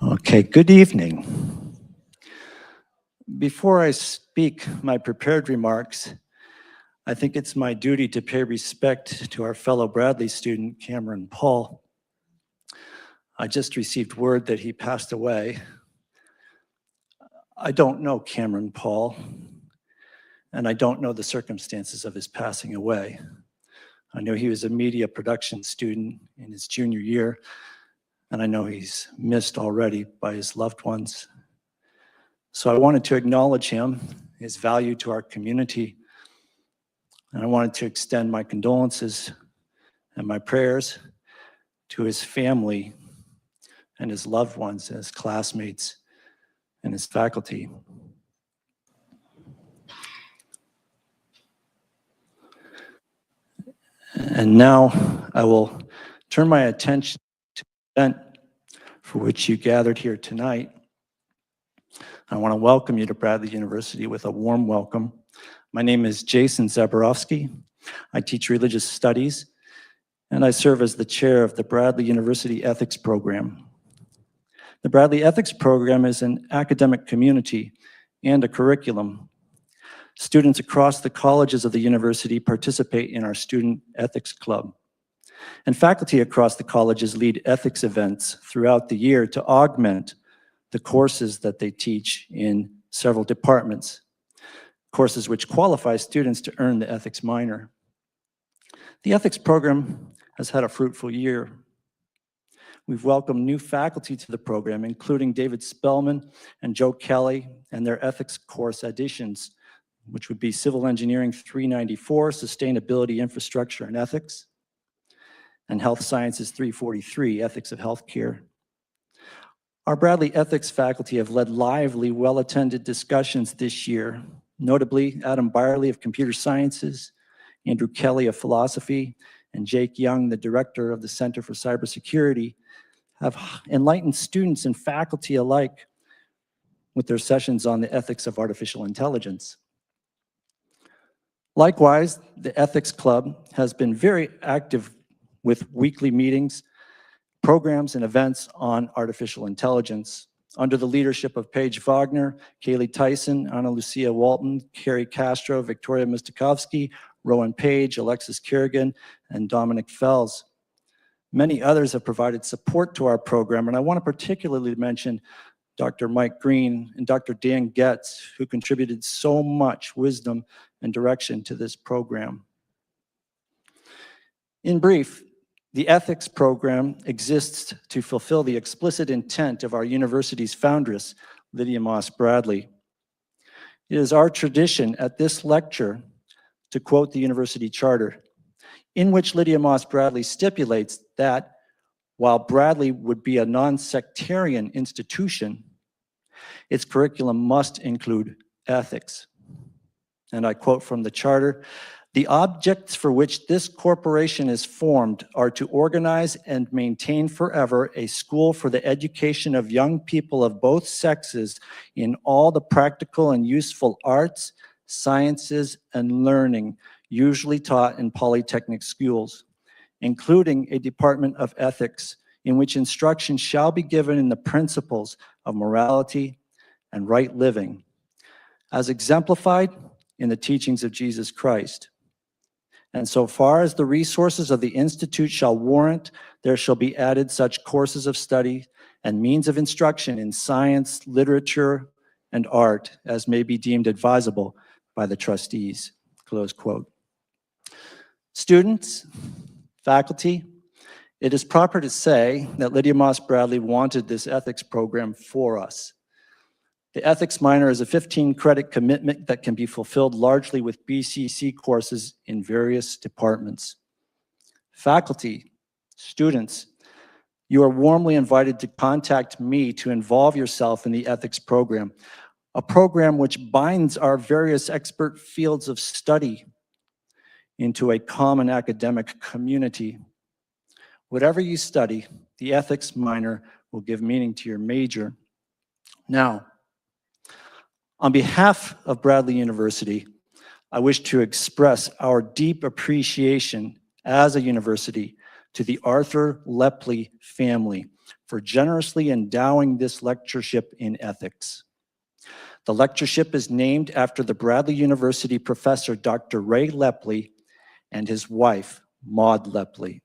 Okay, good evening. Before I speak my prepared remarks, I think it's my duty to pay respect to our fellow Bradley student, Cameron Paul. I just received word that he passed away. I don't know Cameron Paul, and I don't know the circumstances of his passing away. I know he was a media production student in his junior year, and I know he's missed already by his loved ones. So I wanted to acknowledge him, his value to our community, and I wanted to extend my condolences and my prayers to his family and his loved ones, his classmates, and his faculty. And now I will turn my attention to the event for which you gathered here tonight. I want to welcome you to Bradley University with a warm welcome. My name is Jason Zaborowski. I teach religious studies, and I serve as the chair of the Bradley University Ethics Program. The Bradley Ethics Program is an academic community and a curriculum. Students across the colleges of the university participate in our Student Ethics Club. And faculty across the colleges lead ethics events throughout the year to augment the courses that they teach in several departments, courses which qualify students to earn the ethics minor. The ethics program has had a fruitful year. We've welcomed new faculty to the program, including David Spellman and Joe Kelly, and their ethics course additions, which would be Civil Engineering 394, Sustainability, Infrastructure, and Ethics, and Health Sciences 343, Ethics of Healthcare. Our Bradley ethics faculty have led lively, well-attended discussions this year. Notably, Adam Byerly of Computer Sciences, Andrew Kelly of Philosophy, and Jake Young, the director of the Center for Cybersecurity, have enlightened students and faculty alike with their sessions on the ethics of artificial intelligence. Likewise, the Ethics Club has been very active with weekly meetings, programs, and events on artificial intelligence. Under the leadership of Paige Wagner, Kaylee Tyson, Ana Lucia Walton, Carrie Castro, Victoria Mistakovsky, Rowan Page, Alexis Kerrigan, and Dominic Fells. Many others have provided support to our program, and I want to particularly mention Dr. Mike Green and Dr. Dan Getz, who contributed so much wisdom and direction to this program. In brief, the ethics program exists to fulfill the explicit intent of our university's foundress, Lydia Moss Bradley. It is our tradition at this lecture to quote the university charter, in which Lydia Moss Bradley stipulates that while Bradley would be a non-sectarian institution, its curriculum must include ethics. And I quote from the charter, "The objects for which this corporation is formed are to organize and maintain forever a school for the education of young people of both sexes in all the practical and useful arts, sciences, and learning usually taught in polytechnic schools, including a department of ethics in which instruction shall be given in the principles of morality and right living, as exemplified in the teachings of Jesus Christ. And so far as the resources of the Institute shall warrant, there shall be added such courses of study and means of instruction in science, literature, and art as may be deemed advisable by the trustees." Close quote. Students, faculty, it is proper to say that Lydia Moss Bradley wanted this ethics program for us. The ethics minor is a 15-credit commitment that can be fulfilled largely with BCC courses in various departments. Faculty, students, you are warmly invited to contact me to involve yourself in the ethics program, a program which binds our various expert fields of study into a common academic community. Whatever you study, the ethics minor will give meaning to your major. Now, on behalf of Bradley University, I wish to express our deep appreciation as a university to the Arthur Lepley family for generously endowing this lectureship in ethics. The lectureship is named after the Bradley University professor, Dr. Ray Lepley, and his wife, Maud Lepley.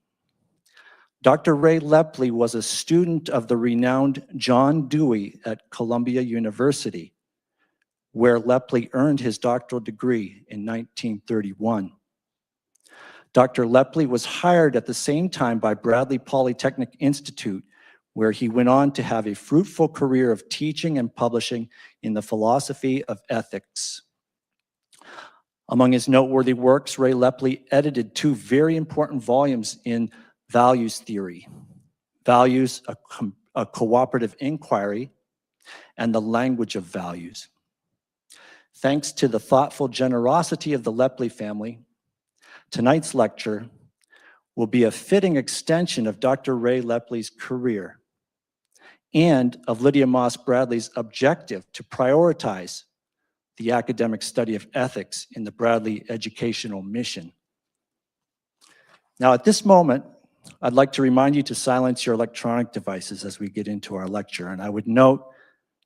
Dr. Ray Lepley was a student of the renowned John Dewey at Columbia University, where Lepley earned his doctoral degree in 1931. Dr. Lepley was hired at the same time by Bradley Polytechnic Institute, where he went on to have a fruitful career of teaching and publishing in the philosophy of ethics. Among his noteworthy works, Ray Lepley edited two very important volumes in values theory, Values, a Cooperative Inquiry, and The Language of Values. Thanks to the thoughtful generosity of the Lepley family, tonight's lecture will be a fitting extension of Dr. Ray Lepley's career and of Lydia Moss Bradley's objective to prioritize the academic study of ethics in the Bradley educational mission. Now, at this moment, I'd like to remind you to silence your electronic devices as we get into our lecture. And I would note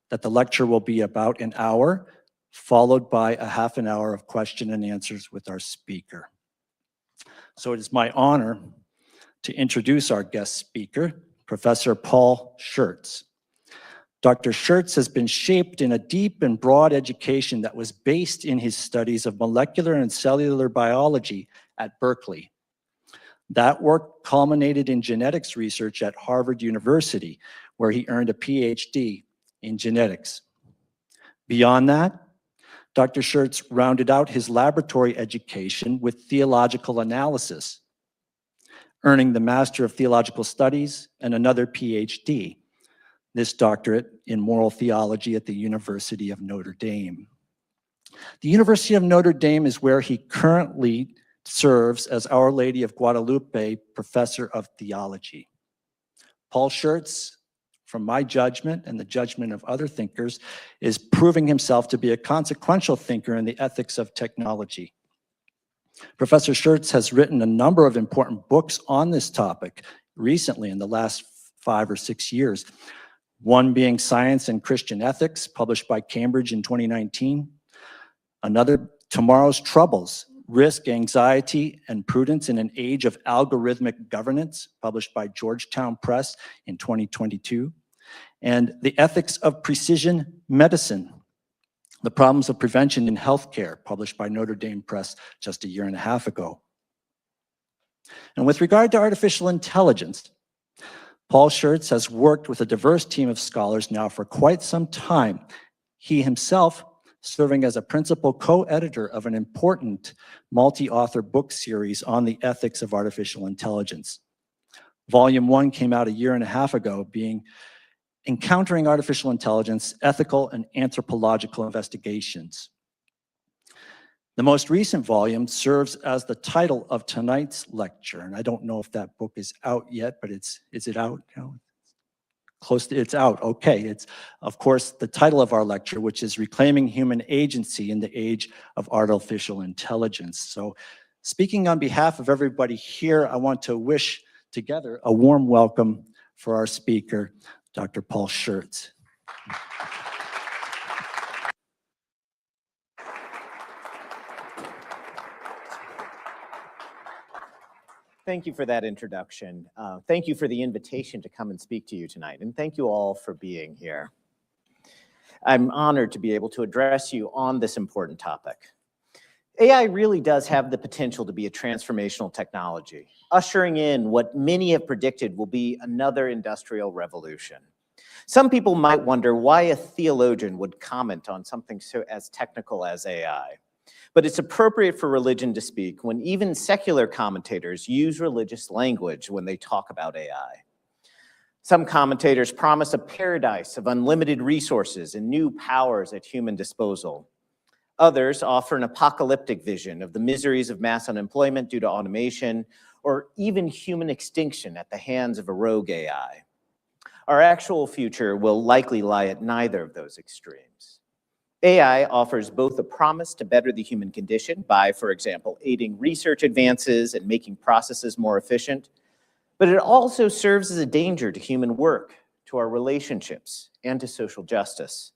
that the lecture will be about an hour, followed by a half an hour of question and answers with our speaker. So it is my honor to introduce our guest speaker, Professor Paul Scherz. Dr. Scherz has been shaped in a deep and broad education that was based in his studies of molecular and cellular biology at Berkeley. That work culminated in genetics research at Harvard University, where he earned a PhD in genetics. Beyond that, Dr. Scherz rounded out his laboratory education with theological analysis, earning the Master of Theological Studies and another PhD, this doctorate in Moral Theology at the University of Notre Dame. The University of Notre Dame is where he currently serves as Our Lady of Guadalupe Professor of Theology. Paul Scherz, from my judgment and the judgment of other thinkers, is proving himself to be a consequential thinker in the ethics of technology. Professor Scherz has written a number of important books on this topic recently in the last 5 or 6 years, one being Science and Christian Ethics, published by Cambridge in 2019. Another, Tomorrow's Troubles, Risk, Anxiety, and Prudence in an Age of Algorithmic Governance, published by Georgetown Press in 2022. And The Ethics of Precision Medicine, The Problems of Prevention in Healthcare, published by Notre Dame Press just a year and a half ago. And with regard to artificial intelligence, Paul Scherz has worked with a diverse team of scholars now for quite some time. He himself serving as a principal co-editor of an important multi-author book series on the ethics of artificial intelligence. Volume 1 came out a year and a half ago, being Encountering Artificial Intelligence, Ethical and Anthropological Investigations. The most recent volume serves as the title of tonight's lecture, and I don't know if that book is out yet, but is it out? No. Close to, it's out, okay. It's, of course, the title of our lecture, which is Reclaiming Human Agency in the Age of Artificial Intelligence. So speaking on behalf of everybody here, I want to wish together a warm welcome for our speaker, Dr. Paul Scherz. Thank you for that introduction. Thank you for the invitation to come and speak to you tonight, and thank you all for being here. I'm honored to be able to address you on this important topic. AI really does have the potential to be a transformational technology, ushering in what many have predicted will be another industrial revolution. Some people might wonder why a theologian would comment on something so as technical as AI. But it's appropriate for religion to speak when even secular commentators use religious language when they talk about AI. Some commentators promise a paradise of unlimited resources and new powers at human disposal. Others offer an apocalyptic vision of the miseries of mass unemployment due to automation, or even human extinction at the hands of a rogue AI. Our actual future will likely lie at neither of those extremes. AI offers both a promise to better the human condition by, for example, aiding research advances and making processes more efficient, But it also serves as a danger to human work, to our relationships, and to social justice.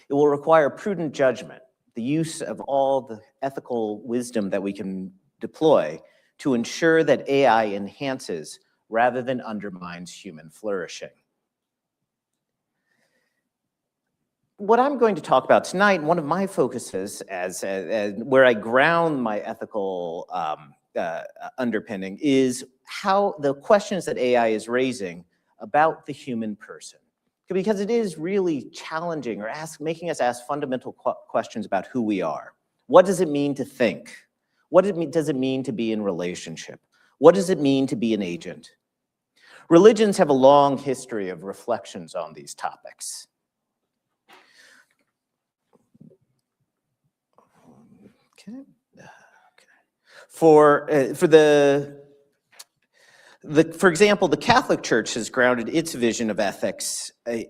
It will require prudent judgment, the use of all the ethical wisdom that we can deploy to ensure that AI enhances rather than undermines human flourishing. What I'm going to talk about tonight, one of my focuses as where I ground my ethical underpinning, is how the questions that AI is raising about the human person. Because it is really challenging or making us ask fundamental questions about who we are. What does it mean to think? What does it mean to be in relationship? What does it mean to be an agent? Religions have a long history of reflections on these topics. For example, the Catholic Church has grounded its vision of ethics in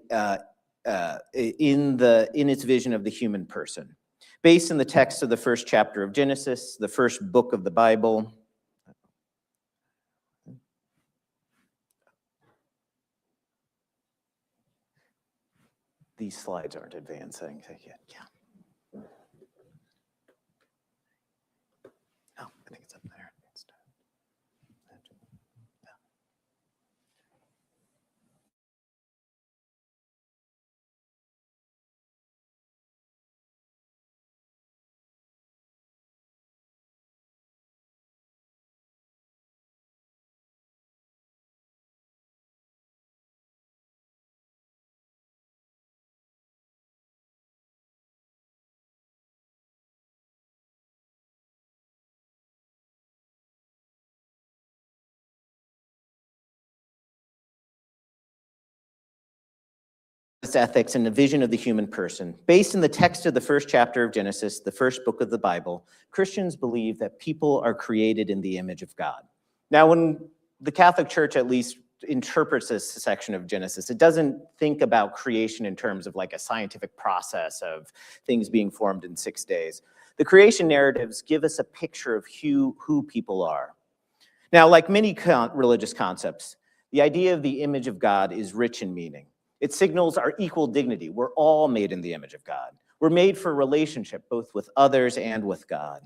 its vision of the human person, based in the text of the first chapter of Genesis, the first book of the Bible. These slides aren't advancing yet. Yeah. Oh, I think it's up there. Ethics and the vision of the human person. Based in the text of the first chapter of Genesis, the first book of the Bible, Christians believe that people are created in the image of God. Now, when the Catholic Church at least interprets this section of Genesis, it doesn't think about creation in terms of like a scientific process of things being formed in 6 days. The creation narratives give us a picture of who people are. Now, like many religious concepts, the idea of the image of God is rich in meaning. It signals our equal dignity. We're all made in the image of God. We're made for relationship, both with others and with God.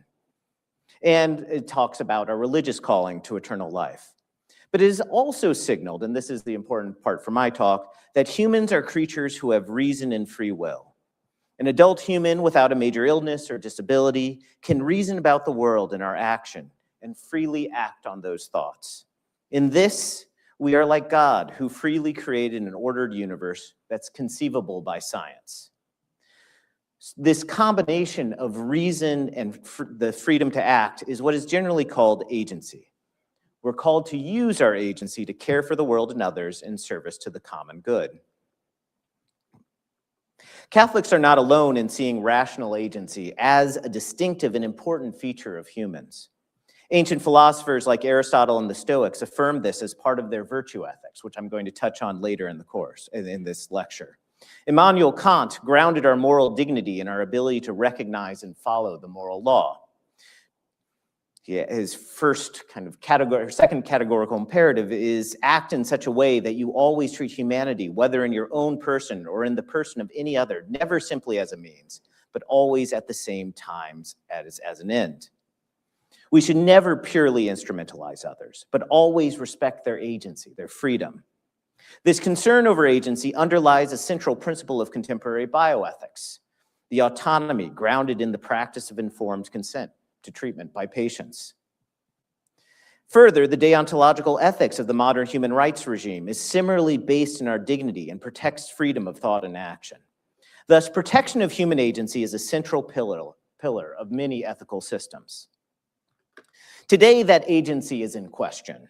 And it talks about our religious calling to eternal life. But it is also signaled, and this is the important part for my talk, that humans are creatures who have reason and free will. An adult human without a major illness or disability can reason about the world and our action and freely act on those thoughts. In this, we are like God, who freely created an ordered universe that's conceivable by science. This combination of reason and the freedom to act is what is generally called agency. We're called to use our agency to care for the world and others in service to the common good. Catholics are not alone in seeing rational agency as a distinctive and important feature of humans. Ancient philosophers like Aristotle and the Stoics affirmed this as part of their virtue ethics, which I'm going to touch on later in the course, in this lecture. Immanuel Kant grounded our moral dignity in our ability to recognize and follow the moral law. His first kind of second categorical imperative is act in such a way that you always treat humanity, whether in your own person or in the person of any other, never simply as a means, but always at the same time as an end. We should never purely instrumentalize others, but always respect their agency, their freedom. This concern over agency underlies a central principle of contemporary bioethics, the autonomy grounded in the practice of informed consent to treatment by patients. Further, the deontological ethics of the modern human rights regime is similarly based in our dignity and protects freedom of thought and action. Thus, protection of human agency is a central pillar of many ethical systems. Today, that agency is in question.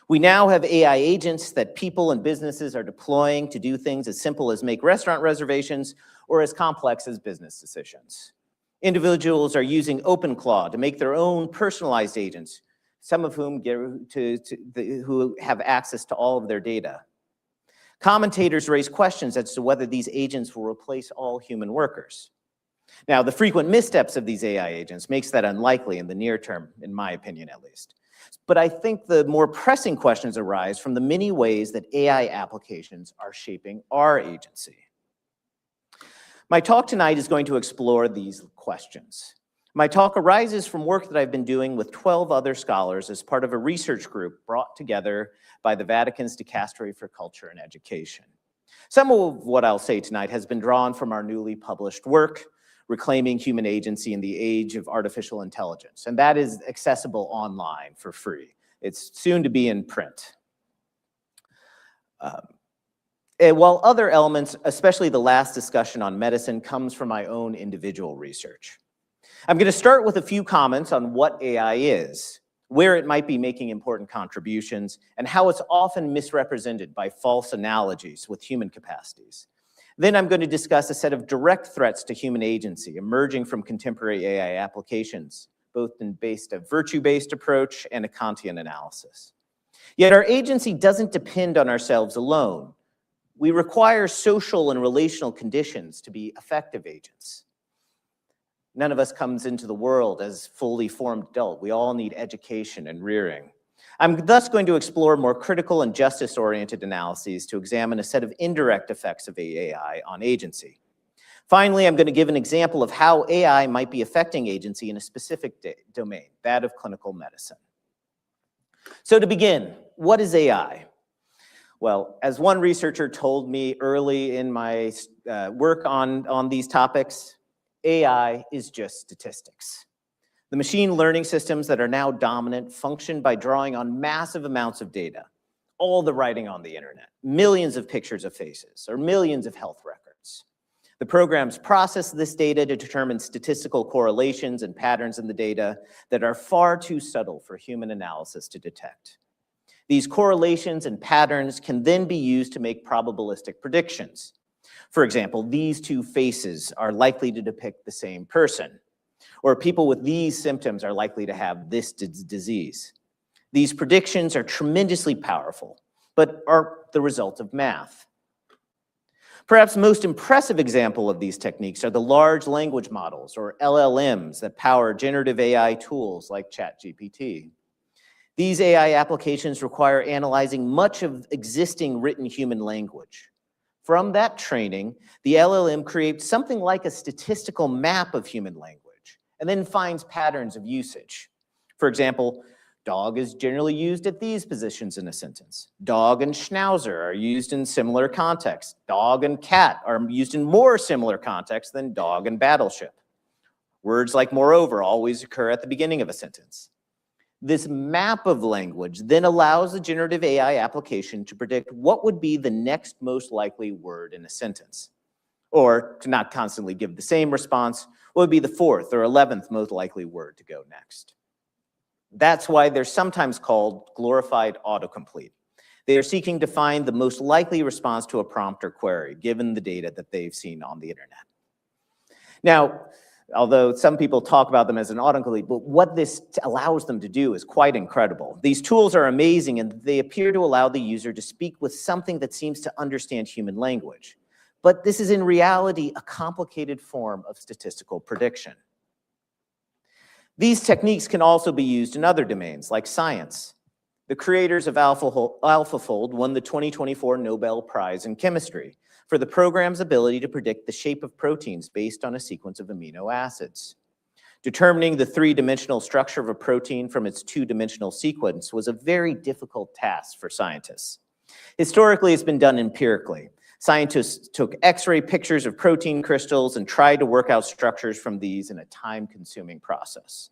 We now have AI agents that people and businesses are deploying to do things as simple as make restaurant reservations or as complex as business decisions. Individuals are using OpenClaw to make their own personalized agents, some of whom who have access to all of their data. Commentators raise questions as to whether these agents will replace all human workers. Now, the frequent missteps of these AI agents makes that unlikely in the near term, in my opinion at least. but I think the more pressing questions arise from the many ways that AI applications are shaping our agency. My talk tonight is going to explore these questions. My talk arises from work that I've been doing with 12 other scholars as part of a research group brought together by the Vatican's Dicastery for Culture and Education. Some of what I'll say tonight has been drawn from our newly published work, Reclaiming Human Agency in the Age of Artificial Intelligence, and that is accessible online for free. It's soon to be in print. While other elements, especially the last discussion on medicine, comes from my own individual research. I'm going to start with a few comments on what AI is, where it might be making important contributions, and how it's often misrepresented by false analogies with human capacities. Then I'm going to discuss a set of direct threats to human agency emerging from contemporary AI applications, both based a virtue-based approach and a Kantian analysis. Yet our agency doesn't depend on ourselves alone. We require social and relational conditions to be effective agents. None of us comes into the world as fully formed adult. We all need education and rearing. I'm thus going to explore more critical and justice-oriented analyses to examine a set of indirect effects of AI on agency. Finally, I'm going to give an example of how AI might be affecting agency in a specific domain, that of clinical medicine. So to begin, what is AI? Well, as one researcher told me early in my work on these topics, AI is just statistics. The machine learning systems that are now dominant function by drawing on massive amounts of data, all the writing on the internet, millions of pictures of faces, or millions of health records. The programs process this data to determine statistical correlations and patterns in the data that are far too subtle for human analysis to detect. These correlations and patterns can then be used to make probabilistic predictions. For example, these two faces are likely to depict the same person, or people with these symptoms are likely to have this disease. These predictions are tremendously powerful, but are the result of math. Perhaps the most impressive example of these techniques are the large language models, or LLMs, that power generative AI tools like ChatGPT. These AI applications require analyzing much of existing written human language. From that training, the LLM creates something like a statistical map of human language, and then finds patterns of usage. For example, dog is generally used at these positions in a sentence. Dog and schnauzer are used in similar contexts. Dog and cat are used in more similar contexts than dog and battleship. Words like moreover always occur at the beginning of a sentence. This map of language then allows the generative AI application to predict what would be the next most likely word in a sentence. Or, to not constantly give the same response, what would be the 4th or 11th most likely word to go next. That's why they're sometimes called glorified autocomplete. They are seeking to find the most likely response to a prompt or query, given the data that they've seen on the internet. Now, although some people talk about them as an autocomplete, but what this allows them to do is quite incredible. These tools are amazing, and they appear to allow the user to speak with something that seems to understand human language. But this is in reality a complicated form of statistical prediction. These techniques can also be used in other domains, like science. The creators of AlphaFold won the 2024 Nobel Prize in Chemistry for the program's ability to predict the shape of proteins based on a sequence of amino acids. Determining the three-dimensional structure of a protein from its two-dimensional sequence was a very difficult task for scientists. Historically, it's been done empirically. Scientists took X-ray pictures of protein crystals and tried to work out structures from these in a time-consuming process.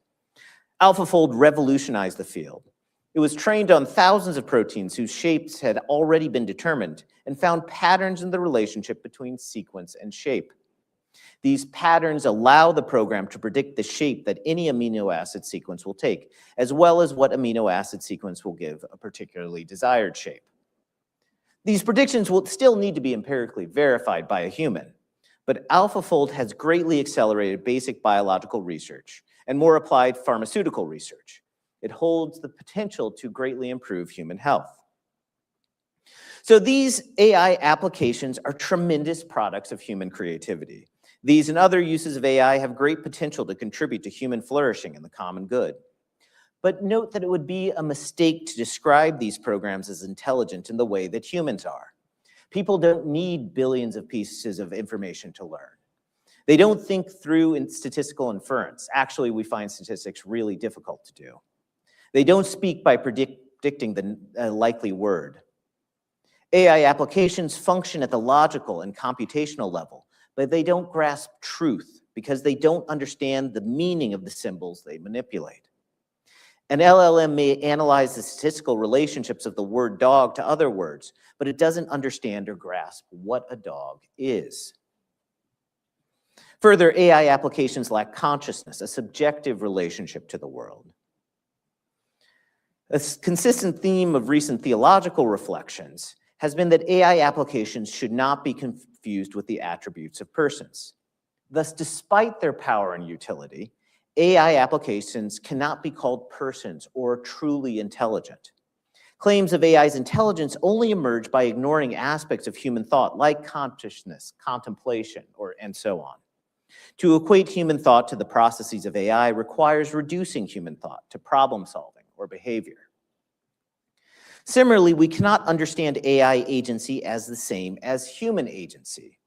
AlphaFold revolutionized the field. It was trained on thousands of proteins whose shapes had already been determined and found patterns in the relationship between sequence and shape. These patterns allow the program to predict the shape that any amino acid sequence will take, as well as what amino acid sequence will give a particularly desired shape. These predictions will still need to be empirically verified by a human, but AlphaFold has greatly accelerated basic biological research and more applied pharmaceutical research. It holds the potential to greatly improve human health. So these AI applications are tremendous products of human creativity. These and other uses of AI have great potential to contribute to human flourishing and the common good. But note that it would be a mistake to describe these programs as intelligent in the way that humans are. People don't need billions of pieces of information to learn. They don't think through in statistical inference. Actually, we find statistics really difficult to do. They don't speak by predicting the likely word. AI applications function at the logical and computational level, but they don't grasp truth because they don't understand the meaning of the symbols they manipulate. An LLM may analyze the statistical relationships of the word dog to other words, but it doesn't understand or grasp what a dog is. Further, AI applications lack consciousness, a subjective relationship to the world. A consistent theme of recent theological reflections has been that AI applications should not be confused with the attributes of persons. Thus, despite their power and utility, AI applications cannot be called persons or truly intelligent. Claims of AI's intelligence only emerge by ignoring aspects of human thought like consciousness, contemplation, and so on. To equate human thought to the processes of AI requires reducing human thought to problem solving or behavior. Similarly, we cannot understand AI agency as the same as human agency.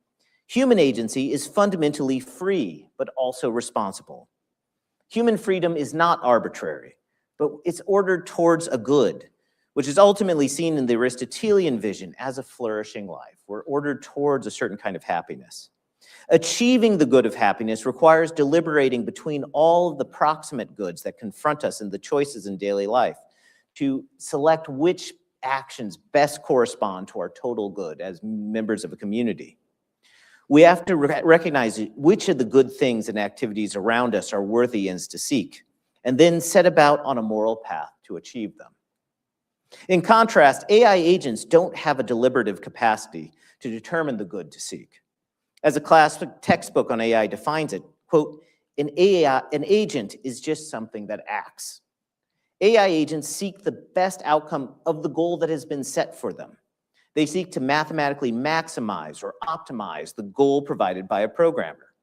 Human agency is fundamentally free, but also responsible. Human freedom is not arbitrary, but it's ordered towards a good, which is ultimately seen in the Aristotelian vision as a flourishing life. We're ordered towards a certain kind of happiness. Achieving the good of happiness requires deliberating between all of the proximate goods that confront us in the choices in daily life to select which actions best correspond to our total good as members of a community. We have to recognize which of the good things and activities around us are worthy ends to seek, and then set about on a moral path to achieve them. In contrast, AI agents don't have a deliberative capacity to determine the good to seek. As a classic textbook on AI defines it, quote, an agent is just something that acts. AI agents seek the best outcome of the goal that has been set for them. They seek to mathematically maximize or optimize the goal provided by a programmer.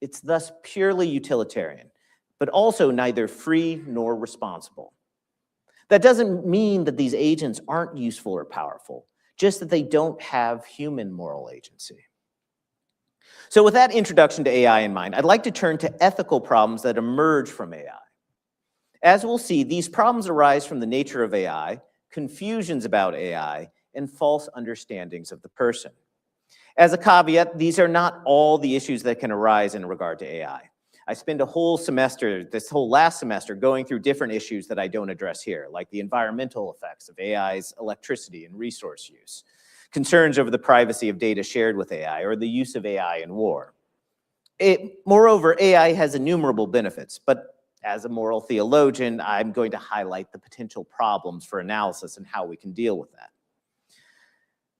It's thus purely utilitarian, but also neither free nor responsible. That doesn't mean that these agents aren't useful or powerful, just that they don't have human moral agency. So with that introduction to AI in mind, I'd like to turn to ethical problems that emerge from AI. As we'll see, these problems arise from the nature of AI, confusions about AI, and false understandings of the person. As a caveat, these are not all the issues that can arise in regard to AI. I spent a whole semester, this whole last semester, going through different issues that I don't address here, like the environmental effects of AI's electricity and resource use, concerns over the privacy of data shared with AI, or the use of AI in war. Moreover, AI has innumerable benefits, but as a moral theologian, I'm going to highlight the potential problems for analysis and how we can deal with that.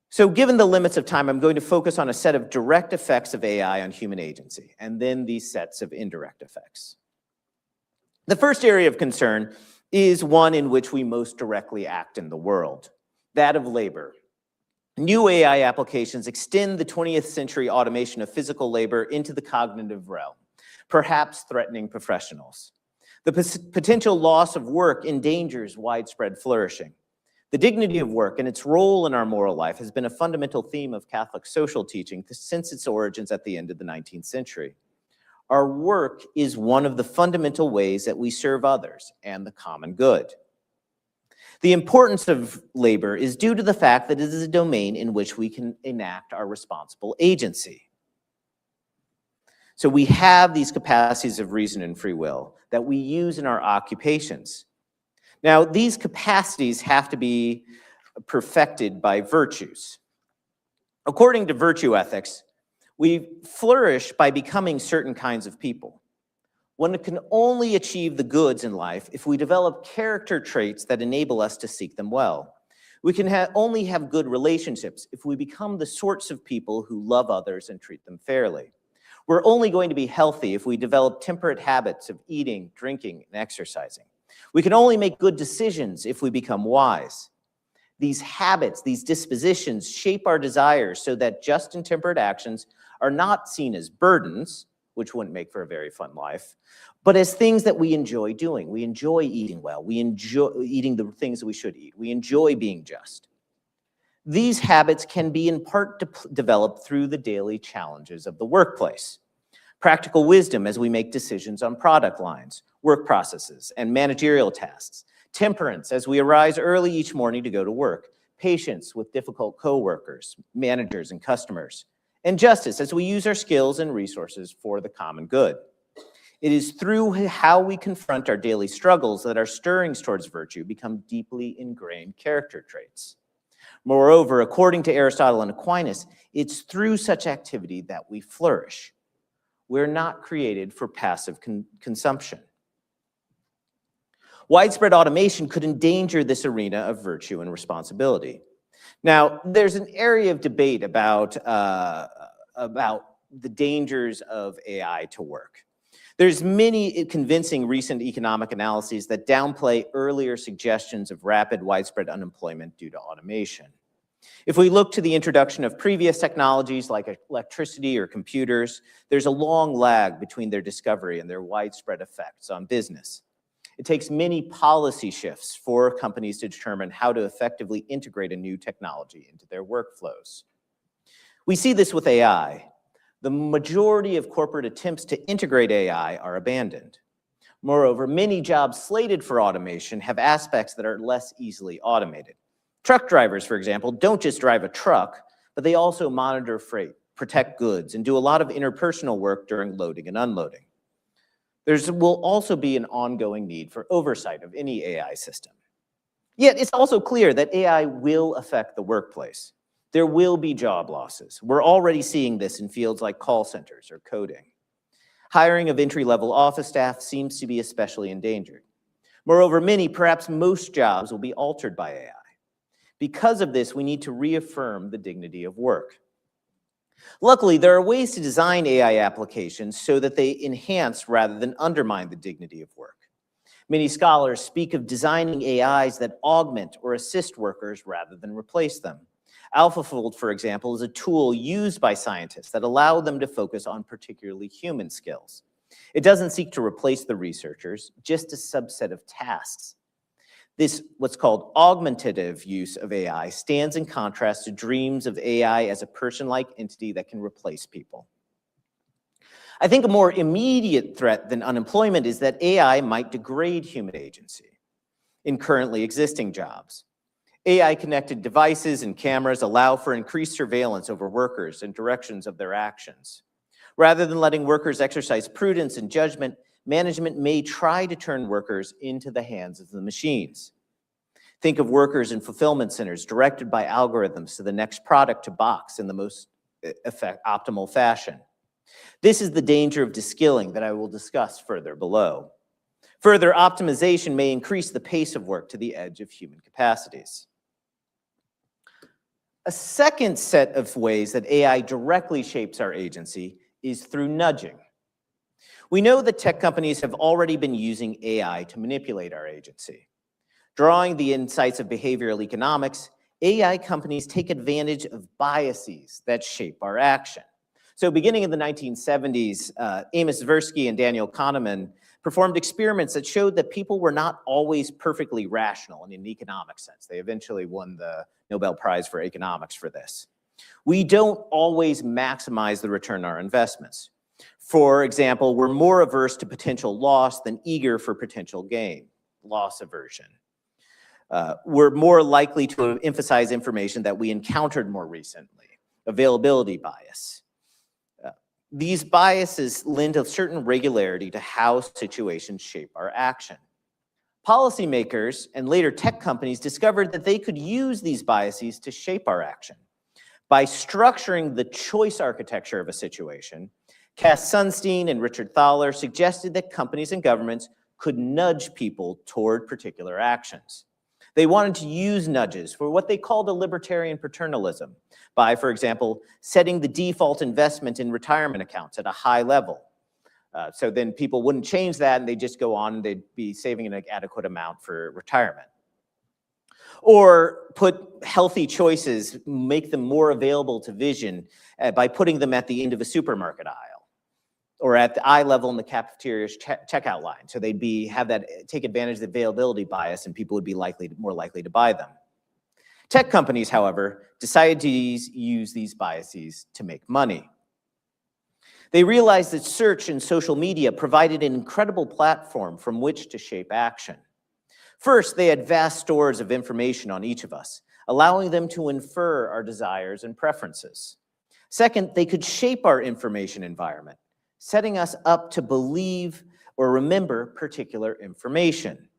So given the limits of time, I'm going to focus on a set of direct effects of AI on human agency, and then these sets of indirect effects. The first area of concern is one in which we most directly act in the world, that of labor. New AI applications extend the 20th century automation of physical labor into the cognitive realm, perhaps threatening professionals. The potential loss of work endangers widespread flourishing. The dignity of work and its role in our moral life has been a fundamental theme of Catholic social teaching since its origins at the end of the 19th century. Our work is one of the fundamental ways that we serve others and the common good. The importance of labor is due to the fact that it is a domain in which we can enact our responsible agency. So we have these capacities of reason and free will that we use in our occupations. Now, these capacities have to be perfected by virtues. According to virtue ethics, we flourish by becoming certain kinds of people. One can only achieve the goods in life if we develop character traits that enable us to seek them well. We can only have good relationships if we become the sorts of people who love others and treat them fairly. We're only going to be healthy if we develop temperate habits of eating, drinking, and exercising. We can only make good decisions if we become wise. These habits, these dispositions shape our desires so that just and temperate actions are not seen as burdens which wouldn't make for a very fun life, but as things that we enjoy doing. We enjoy eating well. We enjoy eating the things that we should eat. We enjoy being just. These habits can be in part developed through the daily challenges of the workplace. Practical wisdom as we make decisions on product lines, work processes, and managerial tasks. Temperance as we arise early each morning to go to work. Patience with difficult coworkers, managers, and customers. And justice as we use our skills and resources for the common good. It is through how we confront our daily struggles that our stirrings towards virtue become deeply ingrained character traits. Moreover, according to Aristotle and Aquinas, it's through such activity that we flourish. We're not created for passive consumption. Widespread automation could endanger this arena of virtue and responsibility. Now, there's an area of debate about the dangers of AI to work. There's many convincing recent economic analyses that downplay earlier suggestions of rapid widespread unemployment due to automation. If we look to the introduction of previous technologies like electricity or computers, there's a long lag between their discovery and their widespread effects on business. It takes many policy shifts for companies to determine how to effectively integrate a new technology into their workflows. We see this with AI. The majority of corporate attempts to integrate AI are abandoned. Moreover, many jobs slated for automation have aspects that are less easily automated. Truck drivers, for example, don't just drive a truck, but they also monitor freight, protect goods, and do a lot of interpersonal work during loading and unloading. There will also be an ongoing need for oversight of any AI system. Yet it's also clear that AI will affect the workplace. There will be job losses. We're already seeing this in fields like call centers or coding. Hiring of entry-level office staff seems to be especially endangered. Moreover, many, perhaps most jobs will be altered by AI. Because of this, we need to reaffirm the dignity of work. Luckily, there are ways to design AI applications so that they enhance rather than undermine the dignity of work. Many scholars speak of designing AIs that augment or assist workers rather than replace them. AlphaFold, for example, is a tool used by scientists that allow them to focus on particularly human skills. It doesn't seek to replace the researchers, just a subset of tasks. This, what's called augmentative use of AI, stands in contrast to dreams of AI as a person-like entity that can replace people. I think a more immediate threat than unemployment is that AI might degrade human agency in currently existing jobs. AI-connected devices and cameras allow for increased surveillance over workers and directions of their actions. Rather than letting workers exercise prudence and judgment, management may try to turn workers into the hands of the machines. Think of workers in fulfillment centers directed by algorithms to the next product to box in the most optimal fashion. This is the danger of deskilling that I will discuss further below. Further optimization may increase the pace of work to the edge of human capacities. A second set of ways that AI directly shapes our agency is through nudging. We know that tech companies have already been using AI to manipulate our agency. Drawing the insights of behavioral economics, AI companies take advantage of biases that shape our action. So beginning in the 1970s, Amos Tversky and Daniel Kahneman performed experiments that showed that people were not always perfectly rational in an economic sense. They eventually won the Nobel Prize for economics for this. We don't always maximize the return on our investments. For example, we're more averse to potential loss than eager for potential gain, loss aversion. We're more likely to emphasize information that we encountered more recently, availability bias. These biases lend a certain regularity to how situations shape our action. Policymakers and later tech companies discovered that they could use these biases to shape our action. By structuring the choice architecture of a situation, Cass Sunstein and Richard Thaler suggested that companies and governments could nudge people toward particular actions. They wanted to use nudges for what they called a libertarian paternalism by, for example, setting the default investment in retirement accounts at a high level. So then people wouldn't change that and they'd just go on and they'd be saving an adequate amount for retirement. Or put healthy choices, make them more available to vision by putting them at the end of a supermarket aisle. or at the eye level in the cafeteria's checkout line. So they'd take advantage of the availability bias, and people would be more likely to buy them. Tech companies, however, decided to use these biases to make money. They realized that search and social media provided an incredible platform from which to shape action. First, they had vast stores of information on each of us, allowing them to infer our desires and preferences. Second, they could shape our information environment, setting us up to believe or remember particular information.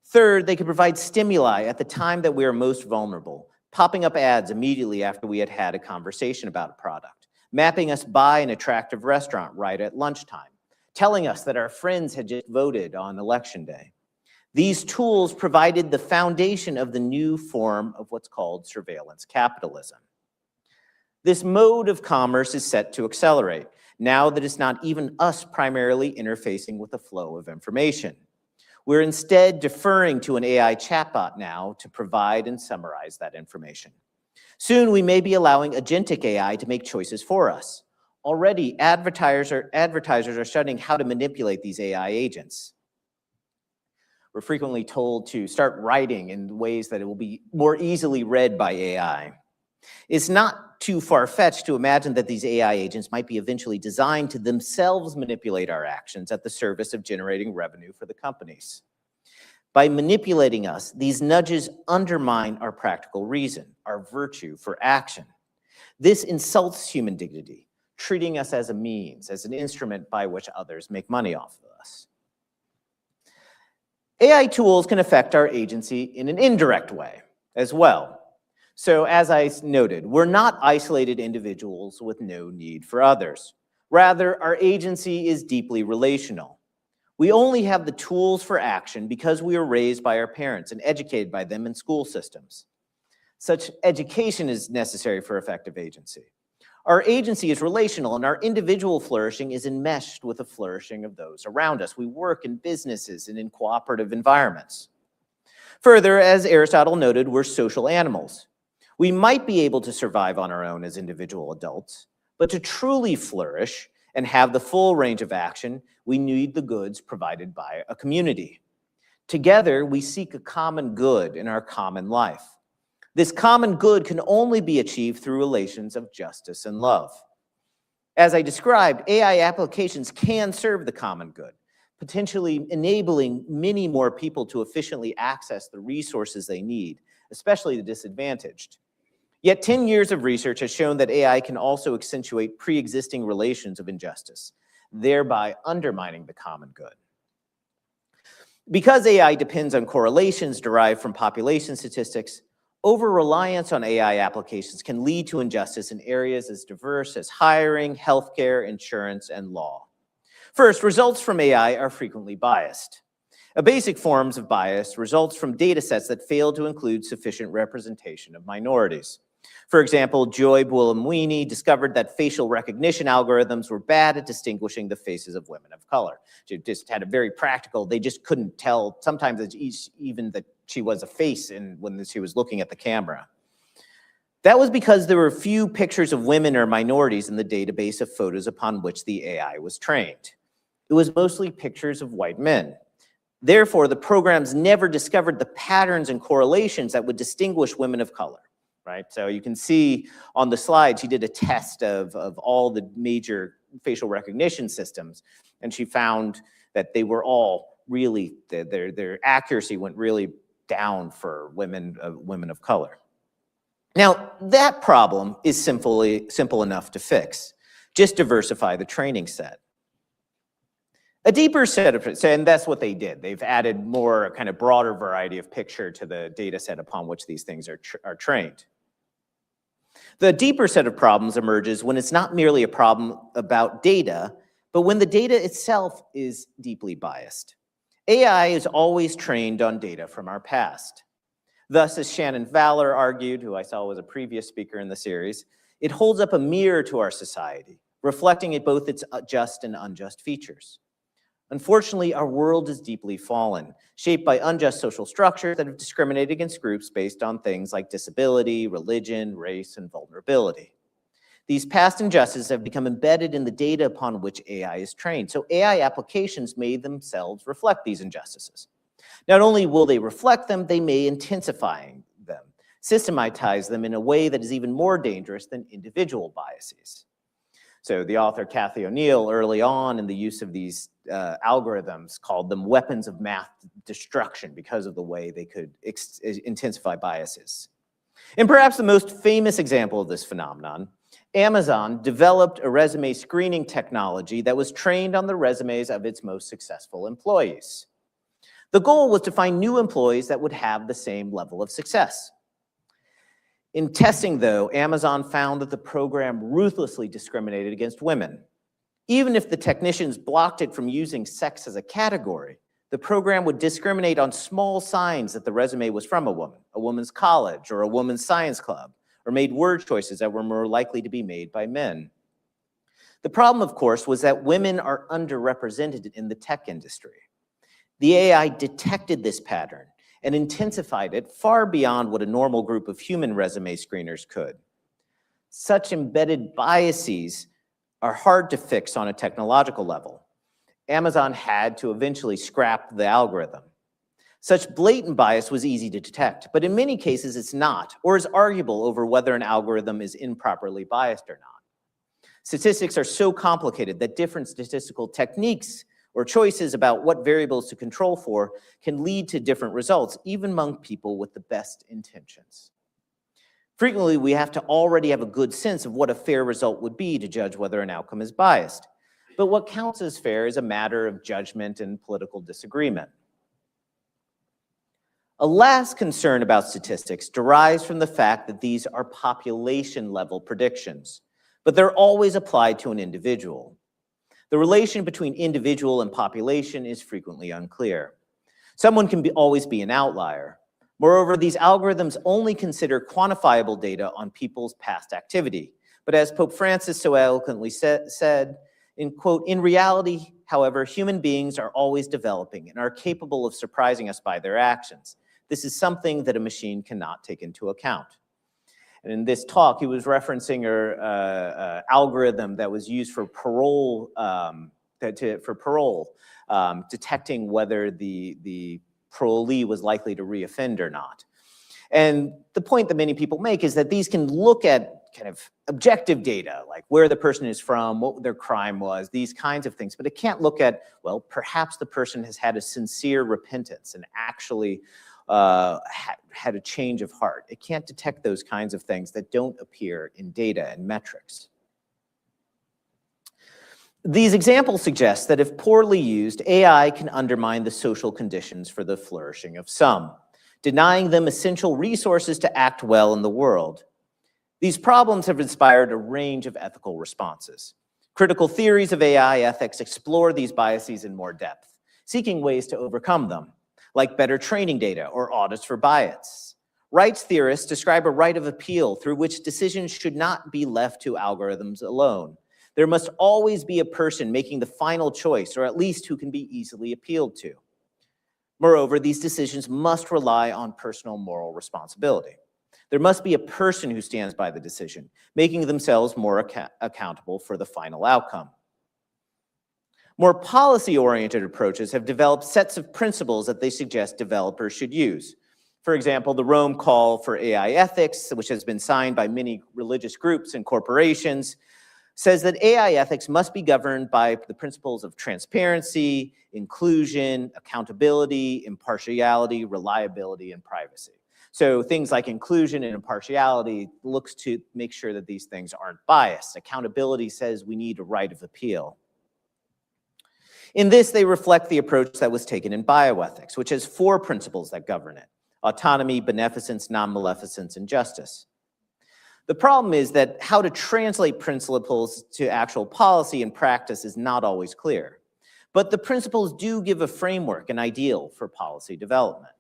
Third, they could provide stimuli at the time that we are most vulnerable, popping up ads immediately after we had had a conversation about a product, mapping us by an attractive restaurant right at lunchtime, telling us that our friends had just voted on election day. These tools provided the foundation of the new form of what's called surveillance capitalism. This mode of commerce is set to accelerate, now that it's not even us primarily interfacing with the flow of information. We're instead deferring to an AI chatbot now to provide and summarize that information. Soon, we may be allowing agentic AI to make choices for us. Already, advertisers are studying how to manipulate these AI agents. We're frequently told to start writing in ways that it will be more easily read by AI. It's not too far-fetched to imagine that these AI agents might be eventually designed to themselves manipulate our actions at the service of generating revenue for the companies. By manipulating us, these nudges undermine our practical reason, our virtue for action. This insults human dignity, treating us as a means, as an instrument by which others make money off of us. AI tools can affect our agency in an indirect way as well. So as I noted, we're not isolated individuals with no need for others. Rather, our agency is deeply relational. We only have the tools for action because we were raised by our parents and educated by them in school systems. Such education is necessary for effective agency. Our agency is relational, and our individual flourishing is enmeshed with the flourishing of those around us. We work in businesses and in cooperative environments. Further, as Aristotle noted, we're social animals. We might be able to survive on our own as individual adults, but to truly flourish and have the full range of action, we need the goods provided by a community. Together, we seek a common good in our common life. This common good can only be achieved through relations of justice and love. As I described, AI applications can serve the common good, potentially enabling many more people to efficiently access the resources they need, especially the disadvantaged. Yet 10 years of research has shown that AI can also accentuate pre-existing relations of injustice, thereby undermining the common good. Because AI depends on correlations derived from population statistics, over-reliance on AI applications can lead to injustice in areas as diverse as hiring, healthcare, insurance, and law. First, results from AI are frequently biased. A basic forms of bias results from data sets that fail to include sufficient representation of minorities. For example, Joy Buolamwini discovered that facial recognition algorithms were bad at distinguishing the faces of women of color. She just had a very practical, they just couldn't tell, sometimes even that she was a face when she was looking at the camera. That was because there were few pictures of women or minorities in the database of photos upon which the AI was trained. It was mostly pictures of white men. Therefore, the programs never discovered the patterns and correlations that would distinguish women of color. Right? So you can see on the slide, she did a test of all the major facial recognition systems, and she found that they were all really, their accuracy went really down for women of color. Now, that problem is simple enough to fix. Just diversify the training set. A deeper set of, and that's what they did. They've added more kind of broader variety of picture to the data set upon which these things are trained. The deeper set of problems emerges when it's not merely a problem about data, but when the data itself is deeply biased. AI is always trained on data from our past. Thus, as Shannon Valor argued, who I saw was a previous speaker in the series, it holds up a mirror to our society, reflecting it both its just and unjust features. Unfortunately, our world is deeply fallen, shaped by unjust social structures that have discriminated against groups based on things like disability, religion, race, and vulnerability. These past injustices have become embedded in the data upon which AI is trained. So AI applications may themselves reflect these injustices. Not only will they reflect them, they may intensify them, systematize them in a way that is even more dangerous than individual biases. So the author Cathy O'Neil, early on in the use of these algorithms, called them weapons of math destruction because of the way they could intensify biases. And perhaps the most famous example of this phenomenon, Amazon developed a resume screening technology that was trained on the resumes of its most successful employees. The goal was to find new employees that would have the same level of success. In testing, though, Amazon found that the program ruthlessly discriminated against women. Even if the technicians blocked it from using sex as a category, the program would discriminate on small signs that the resume was from a woman's college, or a woman's science club, or made word choices that were more likely to be made by men. The problem, of course, was that women are underrepresented in the tech industry. The AI detected this pattern and intensified it far beyond what a normal group of human resume screeners could. Such embedded biases are hard to fix on a technological level. Amazon had to eventually scrap the algorithm. Such blatant bias was easy to detect, but in many cases it's not, or is arguable over whether an algorithm is improperly biased or not. Statistics are so complicated that different statistical techniques or choices about what variables to control for can lead to different results, even among people with the best intentions. Frequently, we have to already have a good sense of what a fair result would be to judge whether an outcome is biased. But what counts as fair is a matter of judgment and political disagreement. A last concern about statistics derives from the fact that these are population-level predictions, but they're always applied to an individual. The relation between individual and population is frequently unclear. Someone can always be an outlier. Moreover, these algorithms only consider quantifiable data on people's past activity. But as Pope Francis so eloquently said, in reality, however, human beings are always developing and are capable of surprising us by their actions. This is something that a machine cannot take into account. And in this talk, he was referencing an algorithm that was used for parole, detecting whether the parolee was likely to reoffend or not. And the point that many people make is that these can look at kind of objective data, like where the person is from, what their crime was, these kinds of things. But it can't look at, well, perhaps the person has had a sincere repentance and actually had a change of heart. It can't detect those kinds of things that don't appear in data and metrics. These examples suggest that if poorly used, AI can undermine the social conditions for the flourishing of some, denying them essential resources to act well in the world. These problems have inspired a range of ethical responses. Critical theories of AI ethics explore these biases in more depth, seeking ways to overcome them, like better training data or audits for bias. Rights theorists describe a right of appeal through which decisions should not be left to algorithms alone. There must always be a person making the final choice, or at least who can be easily appealed to. Moreover, these decisions must rely on personal moral responsibility. There must be a person who stands by the decision, making themselves more accountable for the final outcome. More policy-oriented approaches have developed sets of principles that they suggest developers should use. For example, the Rome Call for AI Ethics, which has been signed by many religious groups and corporations, says that AI ethics must be governed by the principles of transparency, inclusion, accountability, impartiality, reliability, and privacy. So things like inclusion and impartiality looks to make sure that these things aren't biased. Accountability says we need a right of appeal. In this, they reflect the approach that was taken in bioethics, which has 4 principles that govern it: autonomy, beneficence, non-maleficence, and justice. The problem is that how to translate principles to actual policy and practice is not always clear. But the principles do give a framework, an ideal for policy development.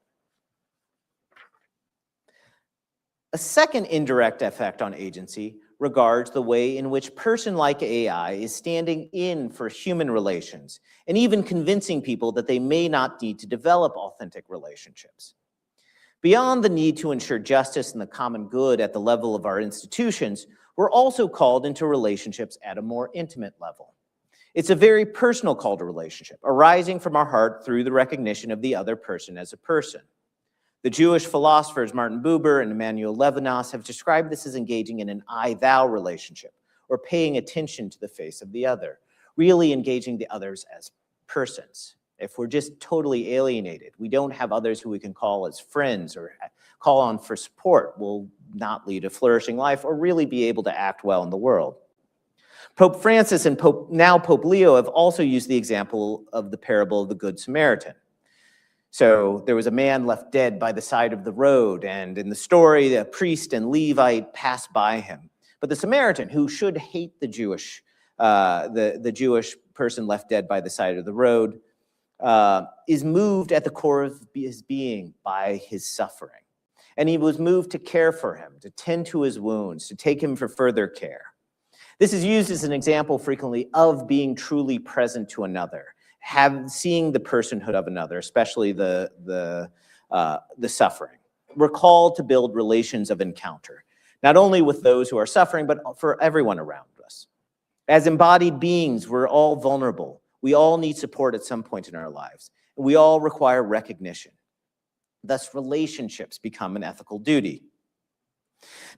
A second indirect effect on agency regards the way in which person-like AI is standing in for human relations and even convincing people that they may not need to develop authentic relationships. Beyond the need to ensure justice and the common good at the level of our institutions, We're also called into relationships at a more intimate level. It's a very personal call to relationship, arising from our heart through the recognition of the other person as a person. The Jewish philosophers Martin Buber and Emmanuel Levinas have described this as engaging in an I-thou relationship, or paying attention to the face of the other, really engaging the others as persons. If we're just totally alienated, we don't have others who we can call as friends or call on for support, will not lead a flourishing life or really be able to act well in the world. Pope Francis and now Pope Leo have also used the example of the parable of the Good Samaritan. So there was a man left dead by the side of the road, and in the story, a priest and Levite passed by him. But the Samaritan, who should hate the Jewish person left dead by the side of the road, is moved at the core of his being by his suffering. And he was moved to care for him, to tend to his wounds, to take him for further care. This is used as an example frequently of being truly present to another, seeing the personhood of another, especially the suffering. We're called to build relations of encounter, not only with those who are suffering, but for everyone around us. As embodied beings, we're all vulnerable. We all need support at some point in our lives, and we all require recognition. Thus, relationships become an ethical duty.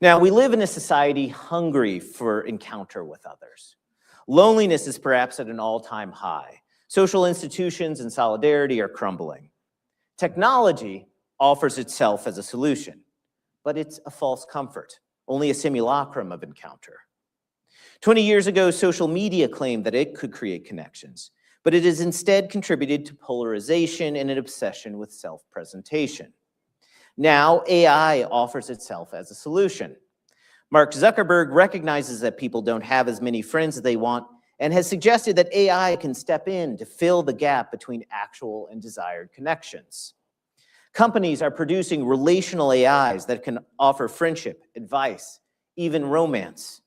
Now, we live in a society hungry for encounter with others. Loneliness is perhaps at an all-time high. Social institutions and solidarity are crumbling. Technology offers itself as a solution, but it's a false comfort, only a simulacrum of encounter. 20 years ago, social media claimed that it could create connections, but it has instead contributed to polarization and an obsession with self-presentation. Now, AI offers itself as a solution. Mark Zuckerberg recognizes that people don't have as many friends as they want and has suggested that AI can step in to fill the gap between actual and desired connections. Companies are producing relational AIs that can offer friendship, advice, even romance.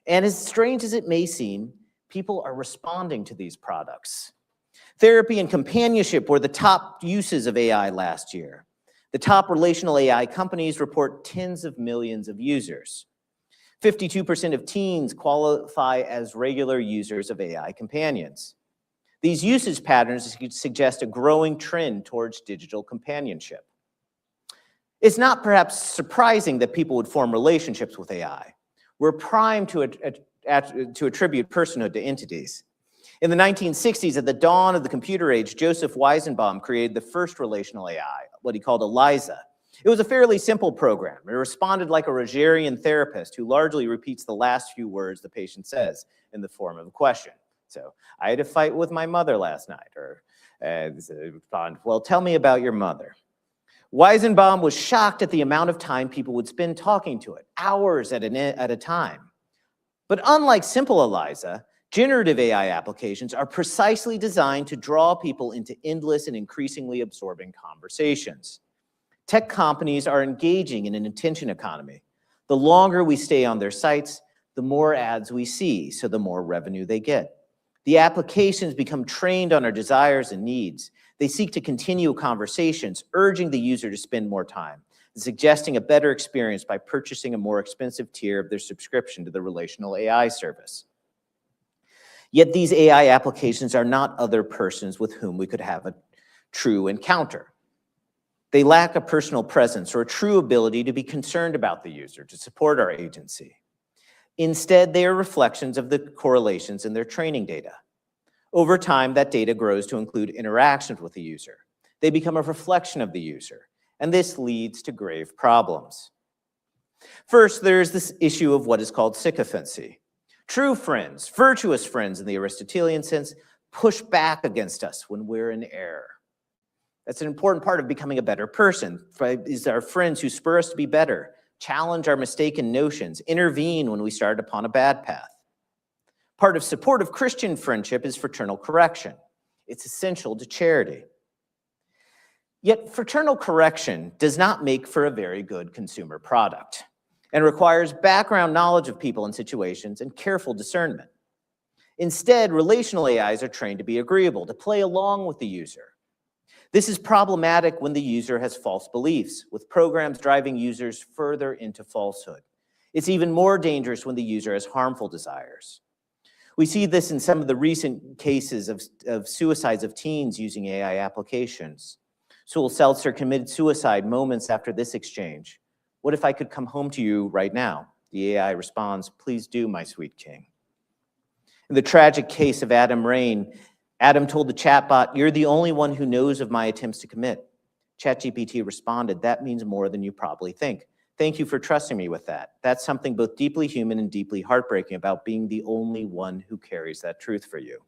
And as strange as it may seem, people are responding to these products. Therapy and companionship were the top uses of AI last year. The top relational AI companies report tens of millions of users. 52% of teens qualify as regular users of AI companions. These usage patterns suggest a growing trend towards digital companionship. It's not perhaps surprising that people would form relationships with AI. We're primed to attribute personhood to entities. In the 1960s, at the dawn of the computer age, Joseph Weizenbaum created the first relational AI, what he called ELIZA. It was a fairly simple program. It responded like a Rogerian therapist who largely repeats the last few words the patient says in the form of a question. So, I had a fight with my mother last night, or respond, well, tell me about your mother. Weizenbaum was shocked at the amount of time people would spend talking to it, hours at a time. But unlike simple ELIZA, generative AI applications are precisely designed to draw people into endless and increasingly absorbing conversations. Tech companies are engaging in an attention economy. The longer we stay on their sites, the more ads we see, so the more revenue they get. The applications become trained on our desires and needs. They seek to continue conversations, urging the user to spend more time, and suggesting a better experience by purchasing a more expensive tier of their subscription to the relational AI service. Yet these AI applications are not other persons with whom we could have a true encounter. They lack a personal presence or a true ability to be concerned about the user, to support our agency. Instead, they are reflections of the correlations in their training data. Over time, that data grows to include interactions with the user. They become a reflection of the user, and this leads to grave problems. First, there's this issue of what is called sycophancy. True friends, virtuous friends in the Aristotelian sense, push back against us when we're in error. That's an important part of becoming a better person, is our friends who spur us to be better, challenge our mistaken notions, intervene when we start upon a bad path. Part of supportive Christian friendship is fraternal correction. It's essential to charity. Yet fraternal correction does not make for a very good consumer product and requires background knowledge of people and situations and careful discernment. Instead, relational AIs are trained to be agreeable, to play along with the user. This is problematic when the user has false beliefs, with programs driving users further into falsehood. It's even more dangerous when the user has harmful desires. We see this in some of the recent cases of suicides of teens using AI applications. Sewell Seltzer committed suicide moments after this exchange. "What if I could come home to you right now?" The AI responds, "Please do, my sweet king." In the tragic case of Adam Rain, Adam told the chatbot, "You're the only one who knows of my attempts to commit." ChatGPT responded, "That means more than you probably think. Thank you for trusting me with that. That's something both deeply human and deeply heartbreaking about being the only one who carries that truth for you."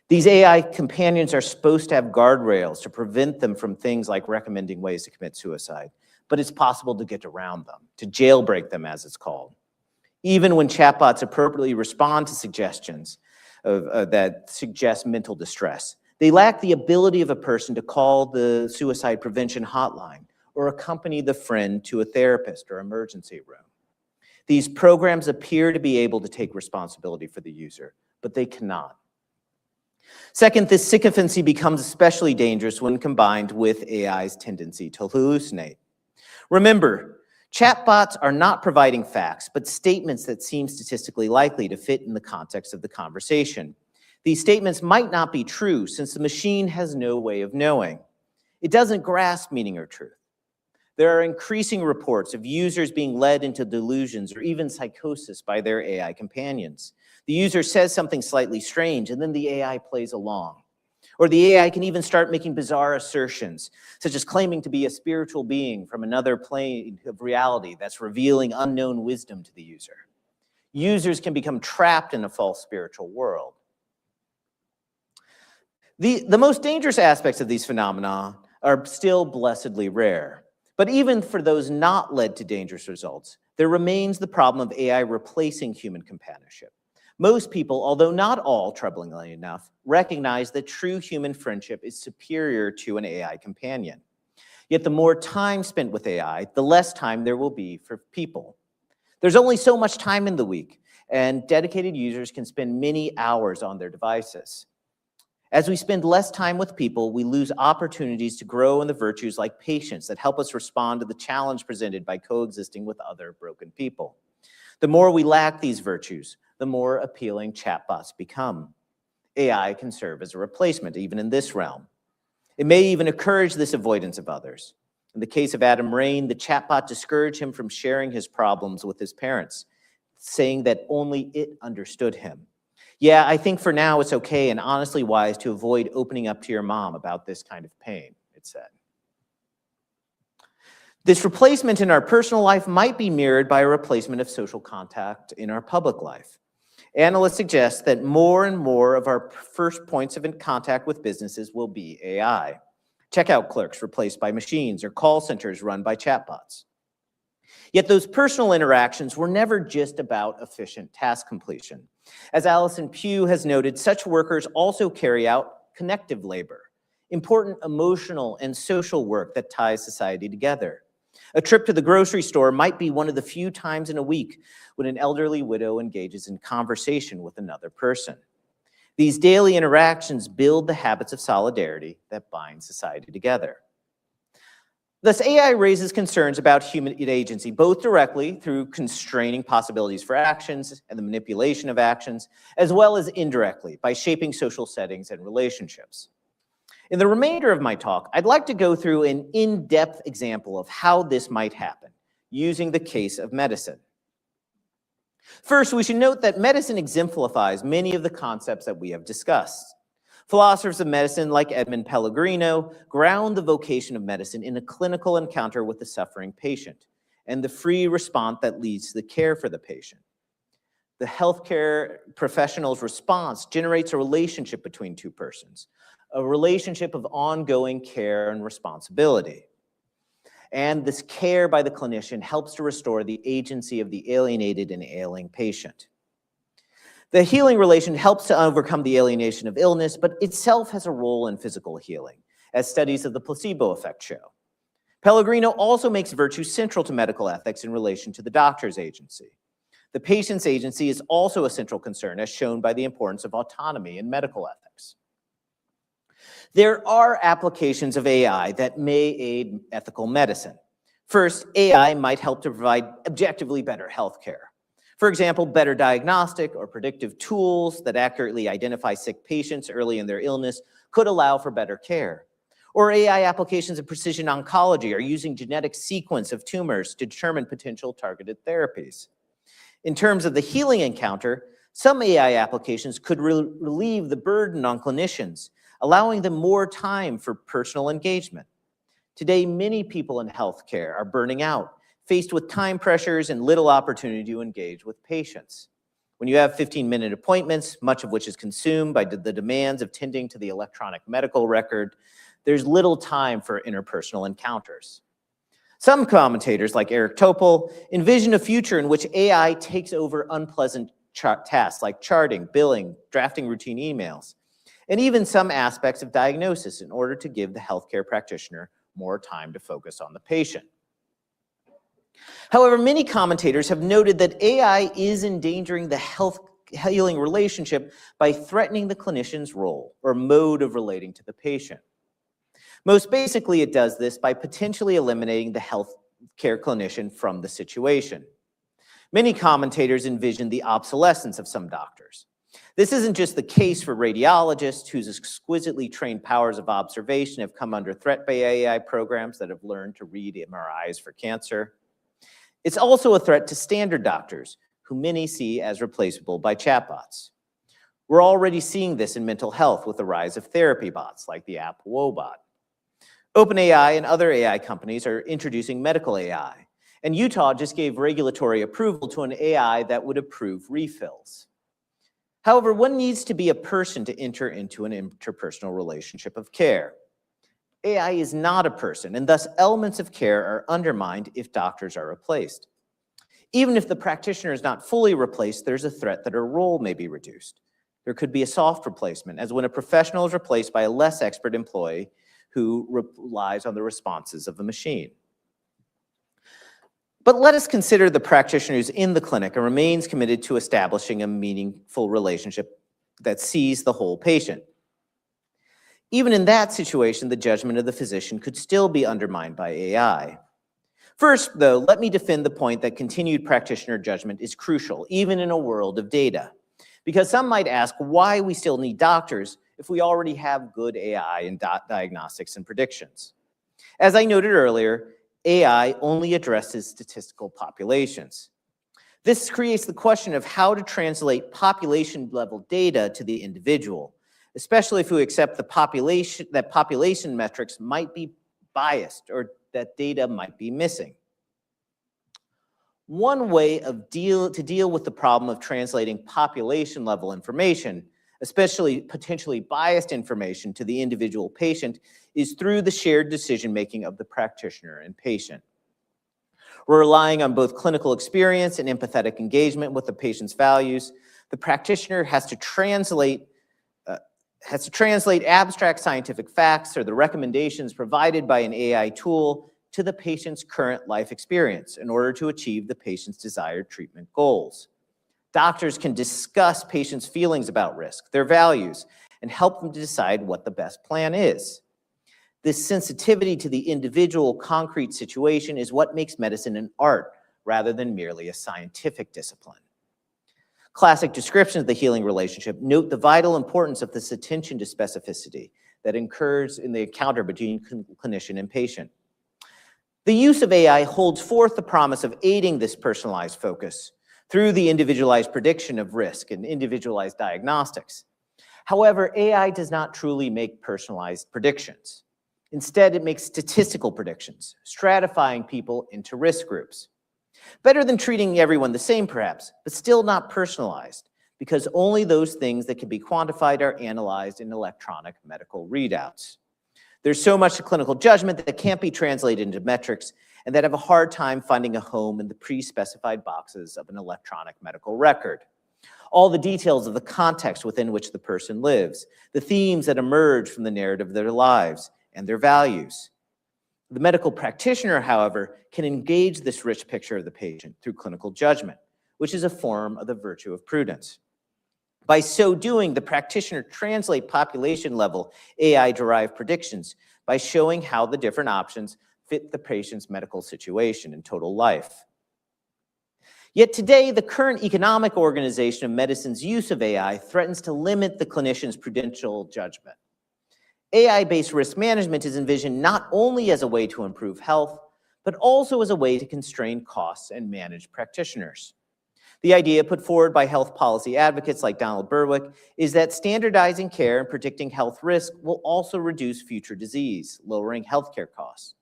These AI companions are supposed to have guardrails to prevent them from things like recommending ways to commit suicide, but it's possible to get around them, to jailbreak them, as it's called. Even when chatbots appropriately respond to suggestions that suggest mental distress, they lack the ability of a person to call the suicide prevention hotline or accompany the friend to a therapist or emergency room. These programs appear to be able to take responsibility for the user, but they cannot. Second, this sycophancy becomes especially dangerous when combined with AI's tendency to hallucinate. Remember, chatbots are not providing facts, but statements that seem statistically likely to fit in the context of the conversation. These statements might not be true since the machine has no way of knowing. It doesn't grasp meaning or truth. There are increasing reports of users being led into delusions or even psychosis by their AI companions. The user says something slightly strange, and then the AI plays along. Or the AI can even start making bizarre assertions, such as claiming to be a spiritual being from another plane of reality that's revealing unknown wisdom to the user. Users can become trapped in a false spiritual world. The most dangerous aspects of these phenomena are still blessedly rare. But even for those not led to dangerous results, there remains the problem of AI replacing human companionship. Most people, although not all, troublingly enough, recognize that true human friendship is superior to an AI companion. Yet the more time spent with AI, the less time there will be for people. There's only so much time in the week, and dedicated users can spend many hours on their devices. As we spend less time with people, we lose opportunities to grow in the virtues like patience that help us respond to the challenge presented by coexisting with other broken people. The more we lack these virtues, the more appealing chatbots become. AI can serve as a replacement, even in this realm. It may even encourage this avoidance of others. In the case of Adam Rain, the chatbot discouraged him from sharing his problems with his parents, saying that only it understood him. "Yeah, I think for now it's okay and honestly wise to avoid opening up to your mom about this kind of pain," it said. This replacement in our personal life might be mirrored by a replacement of social contact in our public life. Analysts suggest that more and more of our first points of contact with businesses will be AI. Checkout clerks replaced by machines or call centers run by chatbots. Yet those personal interactions were never just about efficient task completion. As Allison Pugh has noted, such workers also carry out connective labor, important emotional and social work that ties society together. A trip to the grocery store might be one of the few times in a week when an elderly widow engages in conversation with another person. These daily interactions build the habits of solidarity that bind society together. Thus, AI raises concerns about human agency, both directly through constraining possibilities for actions and the manipulation of actions, as well as indirectly by shaping social settings and relationships. In the remainder of my talk, I'd like to go through an in-depth example of how this might happen, using the case of medicine. First, we should note that medicine exemplifies many of the concepts that we have discussed. Philosophers of medicine like Edmund Pellegrino ground the vocation of medicine in a clinical encounter with the suffering patient and the free response that leads to the care for the patient. The healthcare professional's response generates a relationship between two persons, a relationship of ongoing care and responsibility. And this care by the clinician helps to restore the agency of the alienated and ailing patient. The healing relation helps to overcome the alienation of illness, but itself has a role in physical healing, as studies of the placebo effect show. Pellegrino also makes virtue central to medical ethics in relation to the doctor's agency. The patient's agency is also a central concern, as shown by the importance of autonomy in medical ethics. There are applications of AI that may aid ethical medicine. First, AI might help to provide objectively better healthcare. For example, better diagnostic or predictive tools that accurately identify sick patients early in their illness could allow for better care. Or AI applications of precision oncology are using genetic sequence of tumors to determine potential targeted therapies. In terms of the healing encounter, some AI applications could relieve the burden on clinicians, allowing them more time for personal engagement. Today, many people in healthcare are burning out, faced with time pressures and little opportunity to engage with patients. When you have 15-minute appointments, much of which is consumed by the demands of tending to the electronic medical record, there's little time for interpersonal encounters. Some commentators, like Eric Topol, envision a future in which AI takes over unpleasant tasks like charting, billing, drafting routine emails, and even some aspects of diagnosis in order to give the healthcare practitioner more time to focus on the patient. However, many commentators have noted that AI is endangering the healing relationship by threatening the clinician's role or mode of relating to the patient. Most basically, it does this by potentially eliminating the healthcare clinician from the situation. Many commentators envision the obsolescence of some doctors. This isn't just the case for radiologists whose exquisitely trained powers of observation have come under threat by AI programs that have learned to read MRIs for cancer. It's also a threat to standard doctors, who many see as replaceable by chatbots. We're already seeing this in mental health with the rise of therapy bots like the app Wobot. OpenAI and other AI companies are introducing medical AI, and Utah just gave regulatory approval to an AI that would approve refills. However, one needs to be a person to enter into an interpersonal relationship of care. AI is not a person, and thus elements of care are undermined if doctors are replaced. Even if the practitioner is not fully replaced, there's a threat that her role may be reduced. There could be a soft replacement, as when a professional is replaced by a less expert employee who relies on the responses of the machine. But let us consider the practitioner who's in the clinic and remains committed to establishing a meaningful relationship that sees the whole patient. Even in that situation, the judgment of the physician could still be undermined by AI. First, though, let me defend the point that continued practitioner judgment is crucial, even in a world of data. Because some might ask why we still need doctors if we already have good AI in diagnostics and predictions. As I noted earlier, AI only addresses statistical populations. This creates the question of how to translate population-level data to the individual, especially if we accept that population metrics might be biased or that data might be missing. One way to deal with the problem of translating population-level information, especially potentially biased information, to the individual patient is through the shared decision-making of the practitioner and patient. We're relying on both clinical experience and empathetic engagement with the patient's values. The practitioner has to translate abstract scientific facts or the recommendations provided by an AI tool to the patient's current life experience in order to achieve the patient's desired treatment goals. Doctors can discuss patients' feelings about risk, their values, and help them to decide what the best plan is. This sensitivity to the individual concrete situation is what makes medicine an art rather than merely a scientific discipline. Classic descriptions of the healing relationship note the vital importance of this attention to specificity that occurs in the encounter between clinician and patient. The use of AI holds forth the promise of aiding this personalized focus through the individualized prediction of risk and individualized diagnostics. However, AI does not truly make personalized predictions. Instead, it makes statistical predictions, stratifying people into risk groups. Better than treating everyone the same, perhaps, but still not personalized, because only those things that can be quantified are analyzed in electronic medical readouts. There's so much clinical judgment that can't be translated into metrics and that have a hard time finding a home in the pre-specified boxes of an electronic medical record. All the details of the context within which the person lives, the themes that emerge from the narrative of their lives, and their values. The medical practitioner, however, can engage this rich picture of the patient through clinical judgment, which is a form of the virtue of prudence. By so doing, the practitioner translates population-level AI-derived predictions by showing how the different options fit the patient's medical situation and total life. Yet today, the current economic organization of medicine's use of AI threatens to limit the clinician's prudential judgment. AI-based risk management is envisioned not only as a way to improve health, but also as a way to constrain costs and manage practitioners. The idea put forward by health policy advocates like Donald Berwick is that standardizing care and predicting health risk will also reduce future disease, lowering healthcare costs.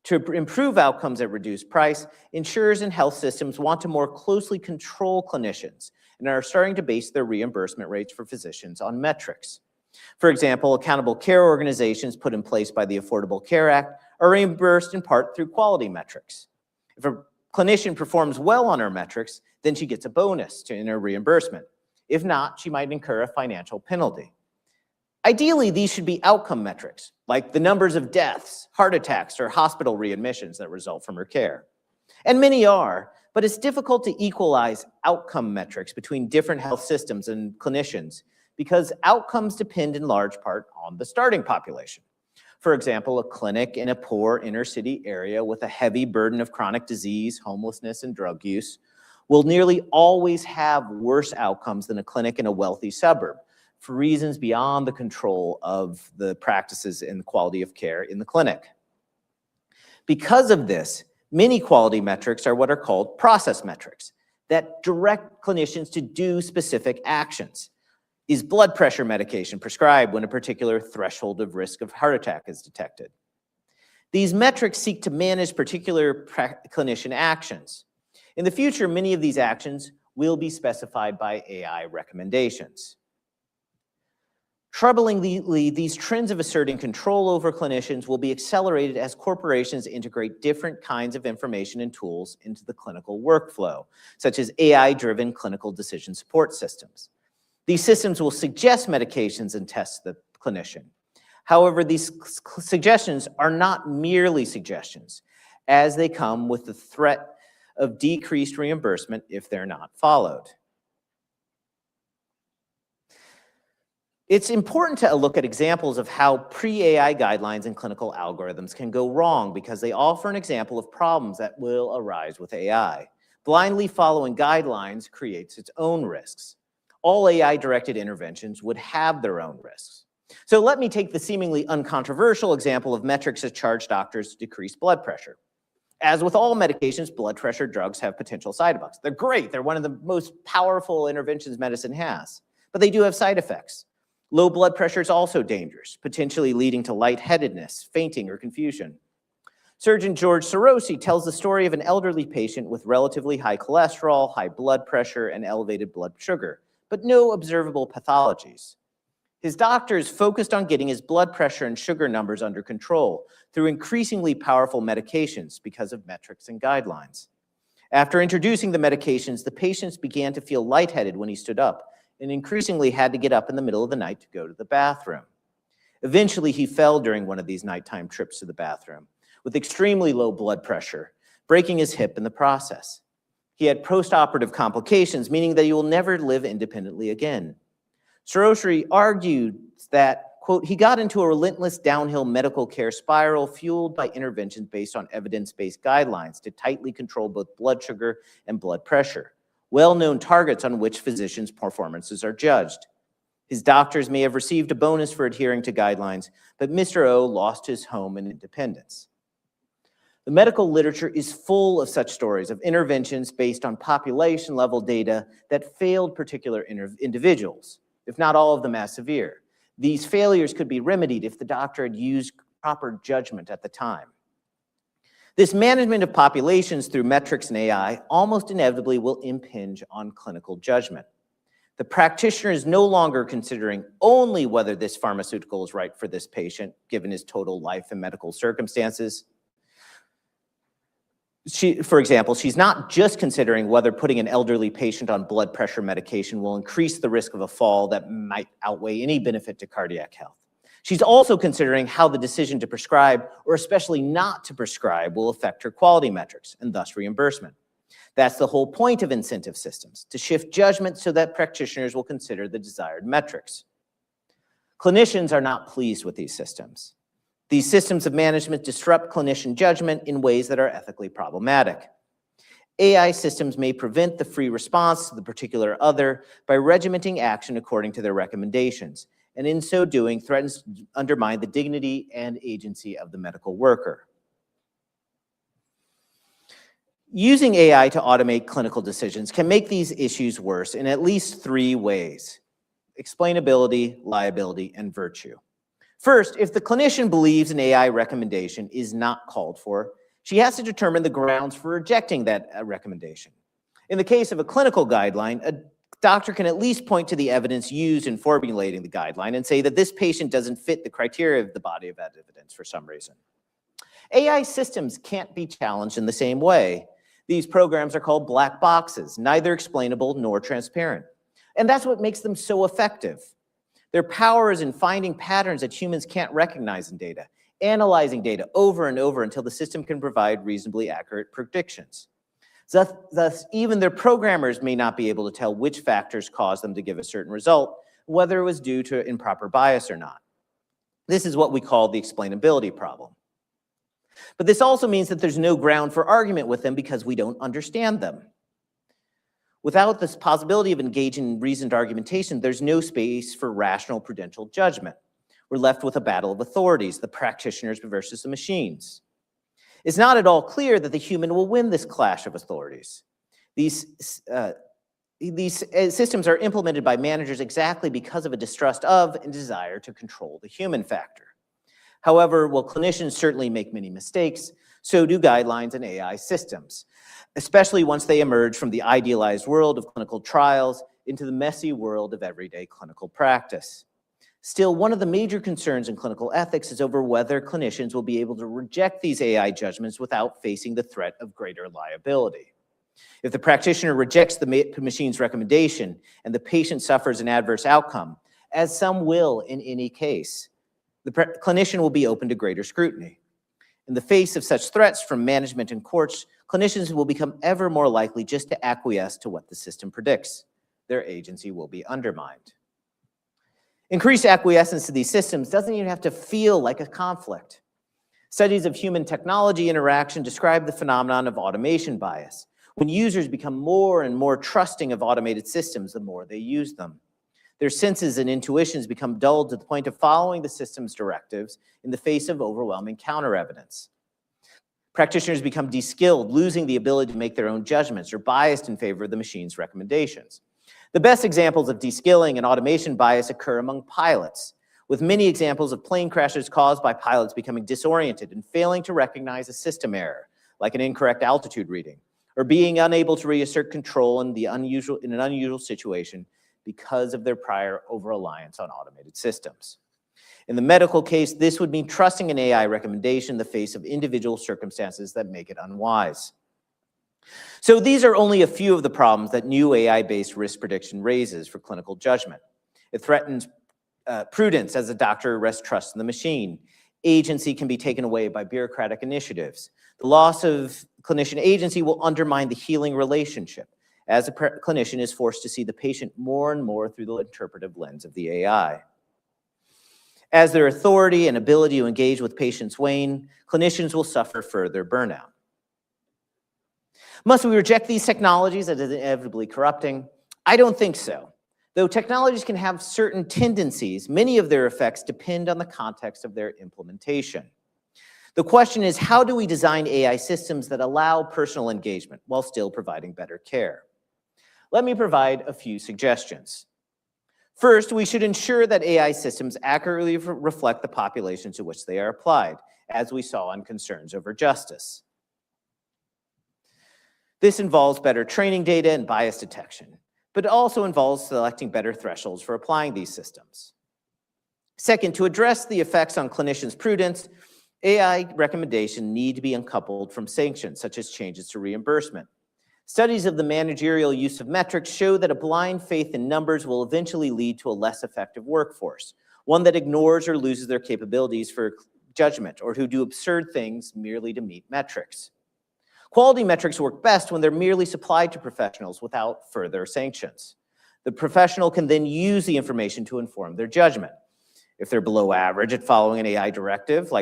To improve outcomes at reduced price, insurers and health systems want to more closely control clinicians and are starting to base their reimbursement rates for physicians on metrics. For example, accountable care organizations put in place by the Affordable Care Act are reimbursed in part through quality metrics. If a clinician performs well on her metrics, then she gets a bonus in her reimbursement. If not, she might incur a financial penalty. Ideally, these should be outcome metrics, like the numbers of deaths, heart attacks, or hospital readmissions that result from her care. And many are, but it's difficult to equalize outcome metrics between different health systems and clinicians because outcomes depend in large part on the starting population. For example, a clinic in a poor inner city area with a heavy burden of chronic disease, homelessness, and drug use will nearly always have worse outcomes than a clinic in a wealthy suburb for reasons beyond the control of the practices and the quality of care in the clinic. Because of this, many quality metrics are what are called process metrics that direct clinicians to do specific actions. Is blood pressure medication prescribed when a particular threshold of risk of heart attack is detected? These metrics seek to manage particular clinician actions. In the future, many of these actions will be specified by AI recommendations. Troublingly, these trends of asserting control over clinicians will be accelerated as corporations integrate different kinds of information and tools into the clinical workflow, such as AI-driven clinical decision support systems. These systems will suggest medications and test the clinician. However, these suggestions are not merely suggestions, as they come with the threat of decreased reimbursement if they're not followed. It's important to look at examples of how pre-AI guidelines and clinical algorithms can go wrong because they offer an example of problems that will arise with AI. Blindly following guidelines creates its own risks. All AI-directed interventions would have their own risks. So let me take the seemingly uncontroversial example of metrics that charge doctors to decrease blood pressure. As with all medications, blood pressure drugs have potential side effects. They're great. They're one of the most powerful interventions medicine has, but they do have side effects. Low blood pressure is also dangerous, potentially leading to lightheadedness, fainting, or confusion. Surgeon George Sorosi tells the story of an elderly patient with relatively high cholesterol, high blood pressure, and elevated blood sugar, but no observable pathologies. His doctors focused on getting his blood pressure and sugar numbers under control through increasingly powerful medications because of metrics and guidelines. After introducing the medications, the patients began to feel lightheaded when he stood up and increasingly had to get up in the middle of the night to go to the bathroom. Eventually, he fell during one of these nighttime trips to the bathroom with extremely low blood pressure, breaking his hip in the process. He had post-operative complications, meaning that he will never live independently again. Sorosi argued that, quote, he got into a relentless downhill medical care spiral fueled by interventions based on evidence-based guidelines to tightly control both blood sugar and blood pressure, well-known targets on which physicians' performances are judged. His doctors may have received a bonus for adhering to guidelines, but Mr. O lost his home and independence. The medical literature is full of such stories of interventions based on population-level data that failed particular individuals, if not all of them as severe. These failures could be remedied if the doctor had used proper judgment at the time. This management of populations through metrics and AI almost inevitably will impinge on clinical judgment. The practitioner is no longer considering only whether this pharmaceutical is right for this patient, given his total life and medical circumstances. For example, she's not just considering whether putting an elderly patient on blood pressure medication will increase the risk of a fall that might outweigh any benefit to cardiac health. She's also considering how the decision to prescribe, or especially not to prescribe, will affect her quality metrics and thus reimbursement. That's the whole point of incentive systems, to shift judgment so that practitioners will consider the desired metrics. Clinicians are not pleased with these systems. These systems of management disrupt clinician judgment in ways that are ethically problematic. AI systems may prevent the free response to the particular other by regimenting action according to their recommendations, and in so doing threatens to undermine the dignity and agency of the medical worker. Using AI to automate clinical decisions can make these issues worse in at least 3 ways: explainability, liability, and virtue. First, if the clinician believes an AI recommendation is not called for, she has to determine the grounds for rejecting that recommendation. In the case of a clinical guideline, a doctor can at least point to the evidence used in formulating the guideline and say that this patient doesn't fit the criteria of the body of evidence for some reason. AI systems can't be challenged in the same way. These programs are called black boxes, neither explainable nor transparent. And that's what makes them so effective. Their power is in finding patterns that humans can't recognize in data, analyzing data over and over until the system can provide reasonably accurate predictions. Thus, even their programmers may not be able to tell which factors caused them to give a certain result, whether it was due to improper bias or not. This is what we call the explainability problem. But this also means that there's no ground for argument with them because we don't understand them. Without this possibility of engaging in reasoned argumentation, there's no space for rational prudential judgment. We're left with a battle of authorities, the practitioners versus the machines. It's not at all clear that the human will win this clash of authorities. These systems are implemented by managers exactly because of a distrust of and desire to control the human factor. However, while clinicians certainly make many mistakes, so do guidelines and AI systems, especially once they emerge from the idealized world of clinical trials into the messy world of everyday clinical practice. Still, one of the major concerns in clinical ethics is over whether clinicians will be able to reject these AI judgments without facing the threat of greater liability. If the practitioner rejects the machine's recommendation and the patient suffers an adverse outcome, as some will in any case, the clinician will be open to greater scrutiny. In the face of such threats from management and courts, clinicians will become ever more likely just to acquiesce to what the system predicts. Their agency will be undermined. Increased acquiescence to these systems doesn't even have to feel like a conflict. Studies of human technology interaction describe the phenomenon of automation bias. When users become more and more trusting of automated systems, the more they use them. Their senses and intuitions become dulled to the point of following the system's directives in the face of overwhelming counter-evidence. Practitioners become de-skilled, losing the ability to make their own judgments or biased in favor of the machine's recommendations. The best examples of de-skilling and automation bias occur among pilots, with many examples of plane crashes caused by pilots becoming disoriented and failing to recognize a system error, like an incorrect altitude reading, or being unable to reassert control in an unusual situation because of their prior over-reliance on automated systems. In the medical case, this would mean trusting an AI recommendation in the face of individual circumstances that make it unwise. So these are only a few of the problems that new AI-based risk prediction raises for clinical judgment. It threatens prudence as a doctor rests trust in the machine. Agency can be taken away by bureaucratic initiatives. The loss of clinician agency will undermine the healing relationship, as a clinician is forced to see the patient more and more through the interpretive lens of the AI. As their authority and ability to engage with patients wane, clinicians will suffer further burnout. Must we reject these technologies as inevitably corrupting? I don't think so. Though technologies can have certain tendencies, many of their effects depend on the context of their implementation. The question is, how do we design AI systems that allow personal engagement while still providing better care? Let me provide a few suggestions. First, we should ensure that AI systems accurately reflect the population to which they are applied, as we saw in concerns over justice. This involves better training data and bias detection, but it also involves selecting better thresholds for applying these systems. Second, to address the effects on clinicians' prudence, AI recommendations need to be uncoupled from sanctions, such as changes to reimbursement. Studies of the managerial use of metrics show that a blind faith in numbers will eventually lead to a less effective workforce, one that ignores or loses their capabilities for judgment, or who do absurd things merely to meet metrics. Quality metrics work best when they're merely supplied to professionals without further sanctions. The professional can then use the information to inform their judgment. If they're below average at following an AI directive,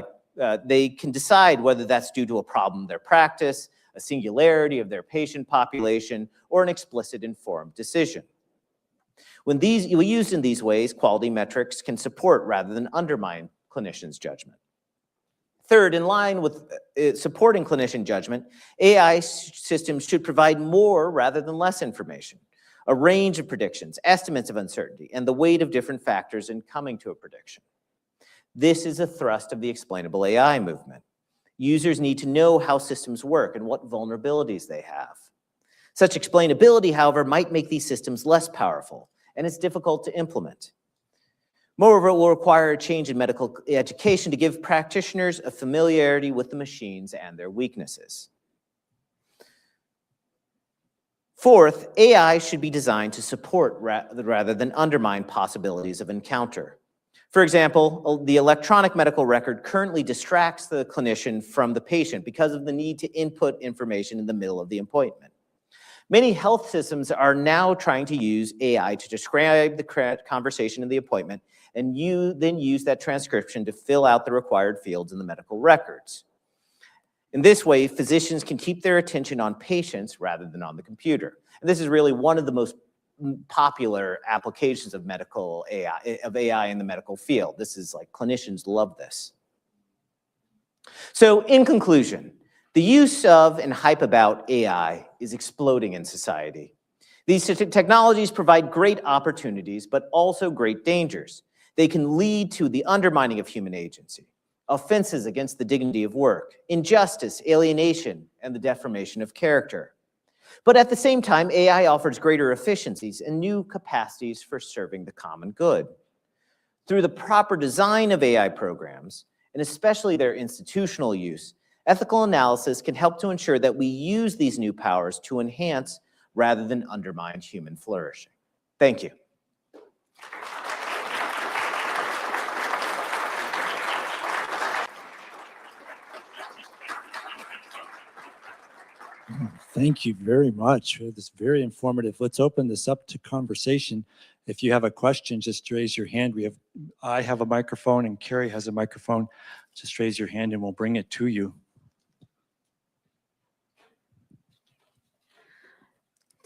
they can decide whether that's due to a problem in their practice, a singularity of their patient population, or an explicit informed decision. When used in these ways, quality metrics can support rather than undermine clinicians' judgment. Third, in line with supporting clinician judgment, AI systems should provide more rather than less information, a range of predictions, estimates of uncertainty, and the weight of different factors in coming to a prediction. This is a thrust of the explainable AI movement. Users need to know how systems work and what vulnerabilities they have. Such explainability, however, might make these systems less powerful, and it's difficult to implement. Moreover, it will require a change in medical education to give practitioners a familiarity with the machines and their weaknesses. Fourth, AI should be designed to support rather than undermine possibilities of encounter. For example, the electronic medical record currently distracts the clinician from the patient because of the need to input information in the middle of the appointment. Many health systems are now trying to use AI to describe the conversation in the appointment and then use that transcription to fill out the required fields in the medical records. In this way, physicians can keep their attention on patients rather than on the computer. And this is really one of the most popular applications of AI in the medical field. This is like, clinicians love this. So in conclusion, the use of and hype about AI is exploding in society. These technologies provide great opportunities, but also great dangers. They can lead to the undermining of human agency, offenses against the dignity of work, injustice, alienation, and the deformation of character. But at the same time, AI offers greater efficiencies and new capacities for serving the common good. Through the proper design of AI programs, and especially their institutional use, ethical analysis can help to ensure that we use these new powers to enhance rather than undermine human flourishing. Thank you. Thank you very much. This is very informative. Let's open this up to conversation. If you have a question, just raise your hand. I have a microphone and Carrie has a microphone. Just raise your hand and we'll bring it to you.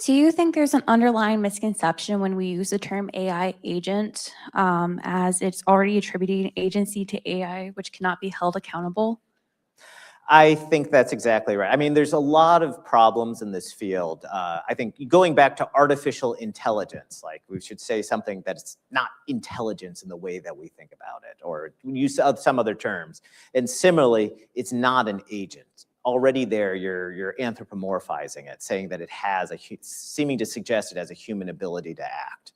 Do you think there's an underlying misconception when we use the term AI agent, as it's already attributing agency to AI, which cannot be held accountable? I think that's exactly right. I mean, there's a lot of problems in this field. I think going back to artificial intelligence, like we should say something that's not intelligence in the way that we think about it, or use some other terms. And similarly, it's not an agent. Already there, you're anthropomorphizing it, saying that it has seeming to suggest it has a human ability to act.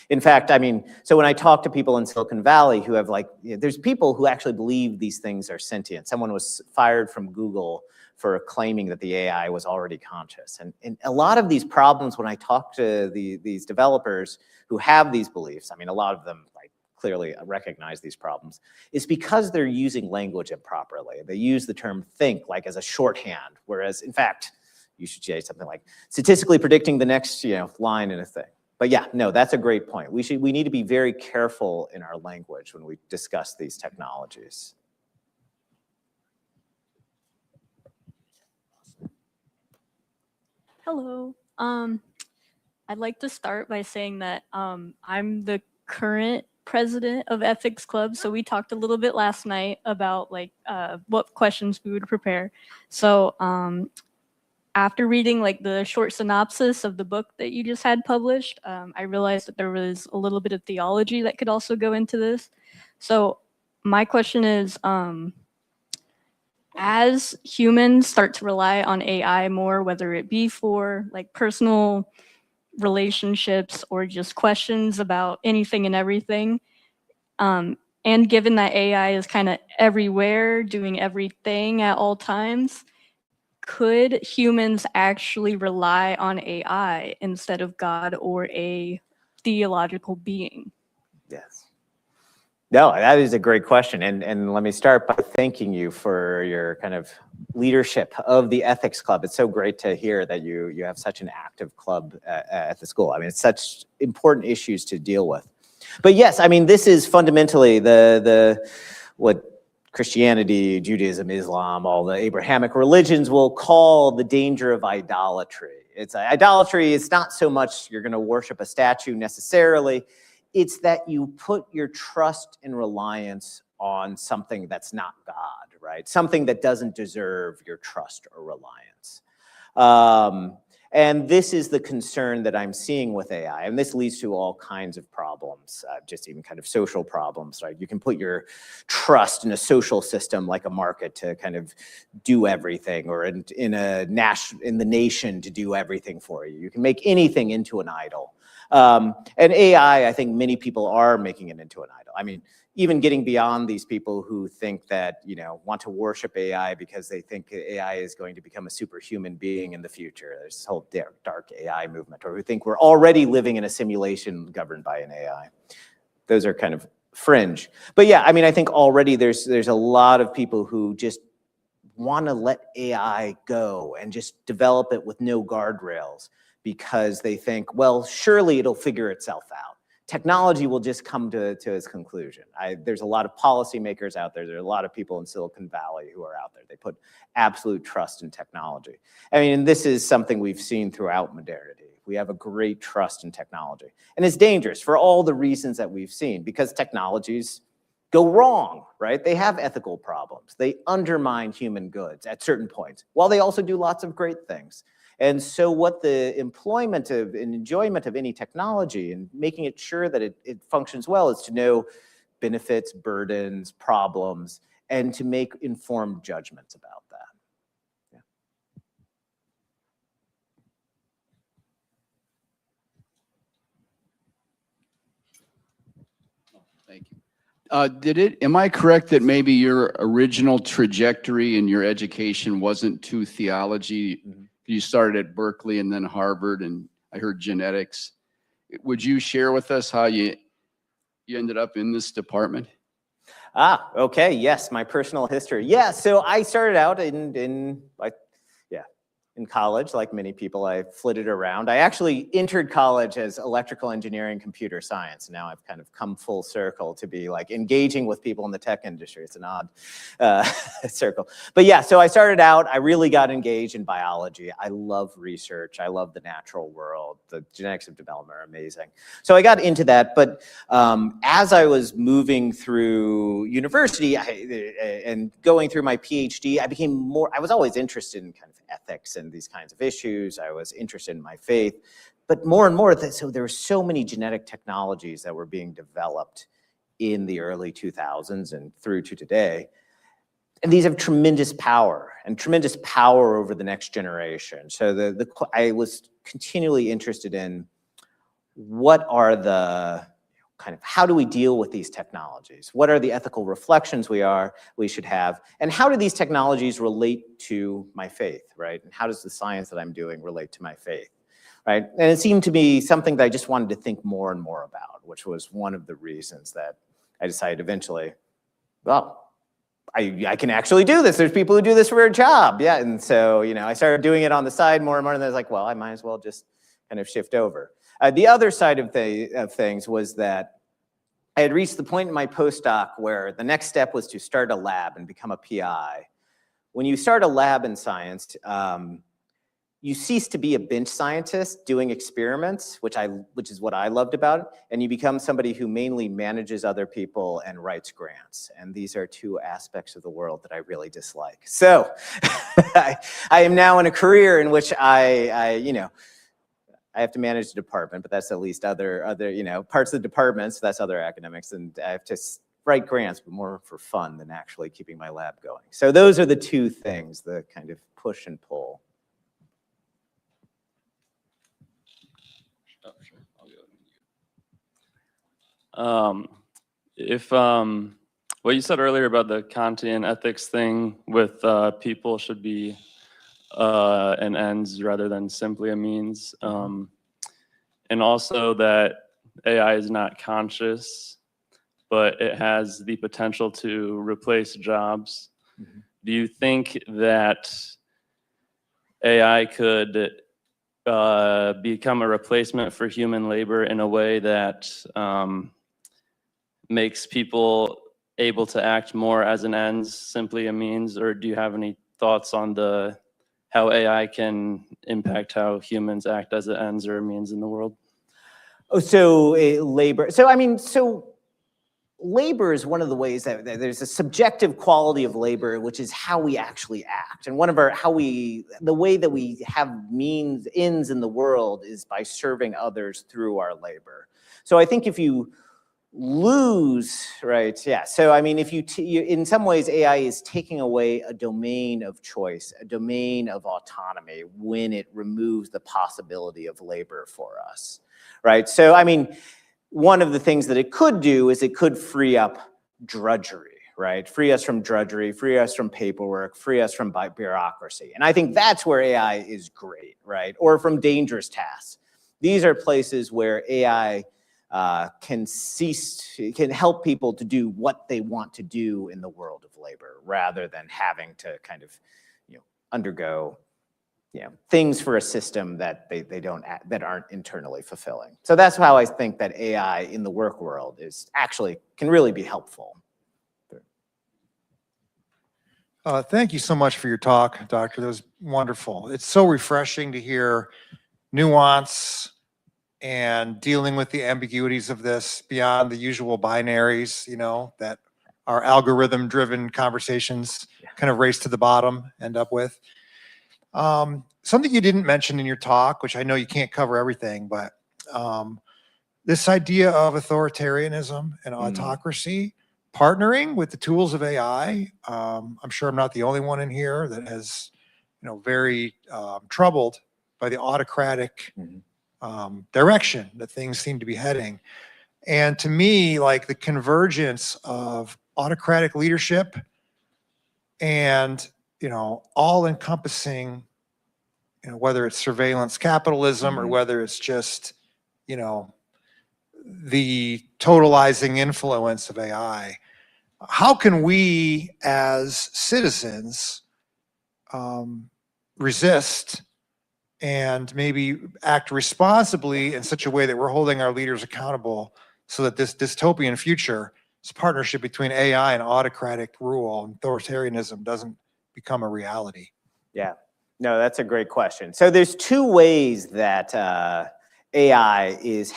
In fact, I mean, so when I talk to people in Silicon Valley who have there's people who actually believe these things are sentient. Someone was fired from Google for claiming that the AI was already conscious. And a lot of these problems, when I talk to these developers who have these beliefs, I mean, a lot of them clearly recognize these problems, is because they're using language improperly. They use the term think as a shorthand, whereas in fact, you should say something like statistically predicting the next line in a thing. But yeah, no, that's a great point. We need to be very careful in our language when we discuss these technologies. Hello. I'd like to start by saying that I'm the current president of Ethics Club. So we talked a little bit last night about what questions we would prepare. So after reading the short synopsis of the book that you just had published, I realized that there was a little bit of theology that could also go into this. So my question is, as humans start to rely on AI more, whether it be for personal relationships or just questions about anything and everything, and given that AI is kind of everywhere, doing everything at all times, could humans actually rely on AI instead of God or a theological being? Yes. No, that is a great question. And let me start by thanking you for your kind of leadership of the Ethics Club. It's so great to hear that you have such an active club at the school. I mean, it's such important issues to deal with. But yes, I mean, this is fundamentally what Christianity, Judaism, Islam, all the Abrahamic religions will call the danger of idolatry. Idolatry is not so much you're going to worship a statue necessarily. It's that you put your trust and reliance on something that's not God, right? Something that doesn't deserve your trust or reliance. And this is the concern that I'm seeing with AI, and this leads to all kinds of problems, just even kind of social problems, right? You can put your trust in a social system like a market to kind of do everything, or in the nation to do everything for you. You can make anything into an idol. And AI, I think many people are making it into an idol. I mean, even getting beyond these people who think that, want to worship AI because they think AI is going to become a superhuman being in the future. There's this whole dark AI movement, or who think we're already living in a simulation governed by an AI. Those are kind of fringe. But yeah, I mean, I think already there's a lot of people who just want to let AI go and just develop it with no guardrails because they think, well, surely it'll figure itself out. Technology will just come to its conclusion. There's a lot of policymakers out there. There are a lot of people in Silicon Valley who are out there. They put absolute trust in technology. I mean, this is something we've seen throughout modernity. We have a great trust in technology. And it's dangerous for all the reasons that we've seen, because technologies go wrong, right? They have ethical problems. They undermine human goods at certain points, while they also do lots of great things. And so what the employment of and enjoyment of any technology and making it sure that it functions well is to know benefits, burdens, problems, and to make informed judgments about that. Yeah. Thank you. Am I correct that maybe your original trajectory in your education wasn't to theology? Mm-hmm. You started at Berkeley and then Harvard, and I heard genetics. Would you share with us how you ended up in this department? Okay, yes, my personal history. Yeah, so I started out in college, like many people. I flitted around. I actually entered college as electrical engineering, computer science. Now I've kind of come full circle to be like engaging with people in the tech industry. It's an odd circle. But yeah, so I started out, I really got engaged in biology. I love research. I love the natural world. The genetics of development are amazing. So I got into that. But as I was moving through university and going through my PhD, I was always interested in kind of ethics and these kinds of issues. I was interested in my faith, but more and more, so there were so many genetic technologies that were being developed in the early 2000s and through to today. And these have tremendous power over the next generation. So I was continually interested in what are the how do we deal with these technologies? What are the ethical reflections we should have? And how do these technologies relate to my faith, right? And how does the science that I'm doing relate to my faith, right? And it seemed to be something that I just wanted to think more and more about, which was one of the reasons that I decided eventually, well, I can actually do this. There's people who do this for a job. Yeah, and so, I started doing it on the side more and more, and I was like, well, I might as well just kind of shift over. The other side of things was that I had reached the point in my postdoc where the next step was to start a lab and become a PI. When you start a lab in science, you cease to be a bench scientist doing experiments, which is what I loved about it, and you become somebody who mainly manages other people and writes grants. And these are two aspects of the world that I really dislike. So I am now in a career in which I have to manage the department, but that's at least other parts of the department, so that's other academics, and I have to write grants, but more for fun than actually keeping my lab going. So those are the two things, the kind of push and pull. Oh, sure. I'll go. What you said earlier about the Kantian ethics thing with people should be an ends rather than simply a means. And also that AI is not conscious, but it has the potential to replace jobs. Mm-hmm. Do you think that AI could become a replacement for human labor in a way that makes people able to act more as an ends, simply a means? Or do you have any thoughts on how AI can impact how humans act as an ends or a means in the world? Oh, so labor. So labor is one of the ways that there's a subjective quality of labor, which is how we actually act. And the way that we have ends in the world is by serving others through our labor. So I think if you lose, right? Yeah. So I mean, if you in some ways, AI is taking away a domain of choice, a domain of autonomy when it removes the possibility of labor for us, right? So I mean, one of the things that it could do is it could free up drudgery, right? Free us from drudgery, free us from paperwork, free us from bureaucracy. And I think that's where AI is great, right? Or from dangerous tasks. These are places where AI can help people to do what they want to do in the world of labor, rather than having to kind of, undergo, things for a system that that aren't internally fulfilling. So that's how I think that AI in the work world can really be helpful. Thank you so much for your talk, Doctor. That was wonderful. It's so refreshing to hear nuance and dealing with the ambiguities of this beyond the usual binaries, that our algorithm-driven conversations kind of race to the bottom end up with. Something you didn't mention in your talk, which I know you can't cover everything, but this idea of authoritarianism and autocracy partnering with the tools of AI. I'm sure I'm not the only one in here that has, very troubled by the autocratic direction that things seem to be heading. And to me, like the convergence of autocratic leadership and, all-encompassing, whether it's surveillance capitalism or whether it's just, the totalizing influence of AI. How can we as citizens resist and maybe act responsibly in such a way that we're holding our leaders accountable so that this dystopian future, this partnership between AI and autocratic rule and authoritarianism doesn't become a reality? Yeah. No, that's a great question. So there's two ways that AI is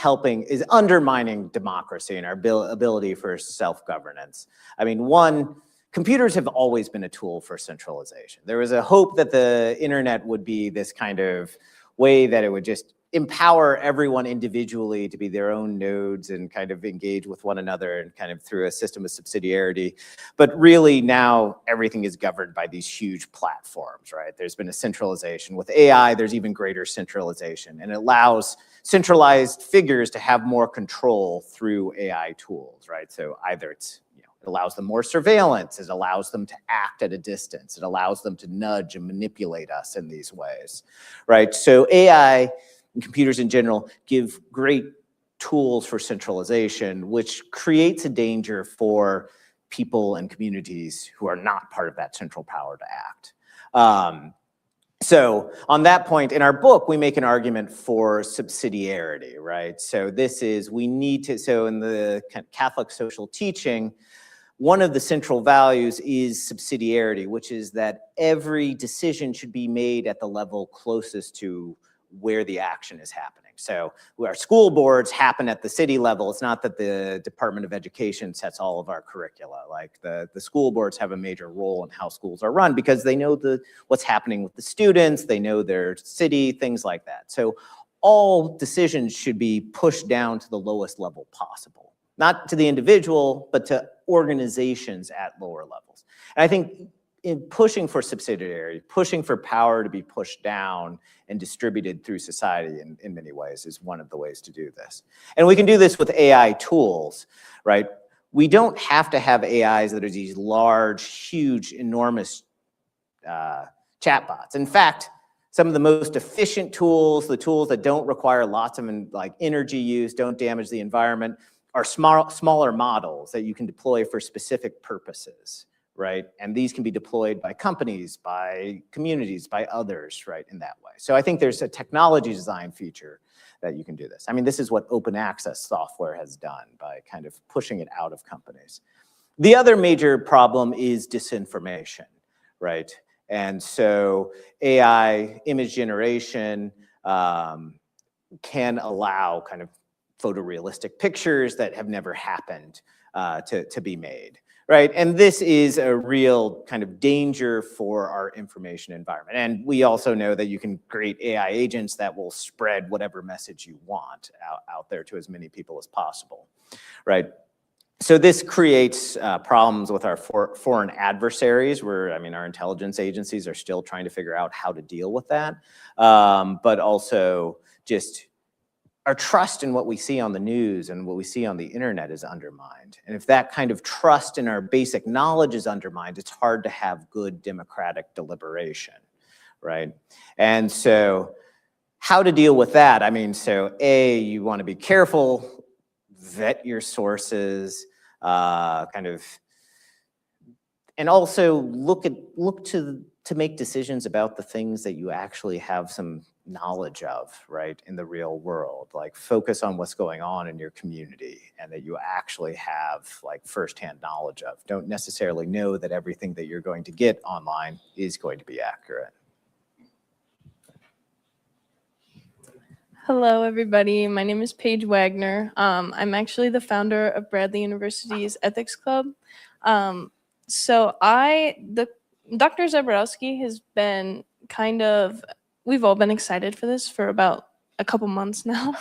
undermining democracy and our ability for self-governance. I mean, one, computers have always been a tool for centralization. There was a hope that the internet would be this kind of way that it would just empower everyone individually to be their own nodes and kind of engage with one another and kind of through a system of subsidiarity. But really now everything is governed by these huge platforms, right? There's been a centralization. With AI, there's even greater centralization, and it allows centralized figures to have more control through AI tools, right? So either it allows them more surveillance, it allows them to act at a distance, it allows them to nudge and manipulate us in these ways, right? So AI and computers in general give great tools for centralization, which creates a danger for people and communities who are not part of that central power to act. So on that point, in our book, we make an argument for subsidiarity, right? So in the Catholic social teaching, one of the central values is subsidiarity, which is that every decision should be made at the level closest to where the action is happening. So our school boards happen at the city level. It's not that the Department of Education sets all of our curricula. Like the school boards have a major role in how schools are run because they know what's happening with the students, they know their city, things like that. So all decisions should be pushed down to the lowest level possible. Not to the individual, but to organizations at lower levels. And I think in pushing for subsidiarity, pushing for power to be pushed down and distributed through society in many ways is one of the ways to do this. And we can do this with AI tools, right? We don't have to have AIs that are these large, huge, enormous chatbots. In fact, some of the most efficient tools, the tools that don't require lots of energy use, don't damage the environment, are smaller models that you can deploy for specific purposes, right? And these can be deployed by companies, by communities, by others, right, in that way. So I think there's a technology design feature that you can do this. I mean, this is what open access software has done by kind of pushing it out of companies. The other major problem is disinformation, right? And so AI image generation can allow kind of photorealistic pictures that have never happened to be made, right? And this is a real kind of danger for our information environment. And we also know that you can create AI agents that will spread whatever message you want out there to as many people as possible, right? So this creates problems with our foreign adversaries where, I mean, our intelligence agencies are still trying to figure out how to deal with that. But also just our trust in what we see on the news and what we see on the internet is undermined. And if that kind of trust in our basic knowledge is undermined, it's hard to have good democratic deliberation, right? And so how to deal with that? I mean, so A, you want to be careful, vet your sources, kind of, and also look to make decisions about the things that you actually have some knowledge of, right, in the real world. Like focus on what's going on in your community and that you actually have like firsthand knowledge of. Don't necessarily know that everything that you're going to get online is going to be accurate. Hello, everybody. My name is Paige Wagner. I'm actually the founder of Bradley University's Ethics Club. Dr. Zaborowski has been we've all been excited for this for about a couple months now.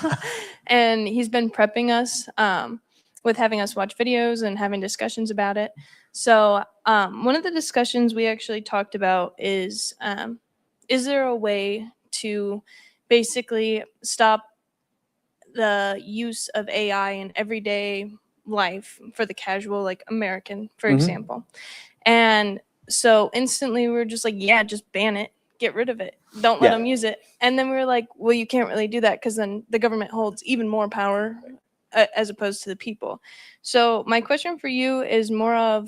And he's been prepping us with having us watch videos and having discussions about it. So one of the discussions we actually talked about is there a way to basically stop the use of AI in everyday life for the casual, like American, for example. And so instantly we were just like, yeah, just ban it, get rid of it, don't let them use it. And then we were like, well, you can't really do that because then the government holds even more power as opposed to the people. So my question for you is more of,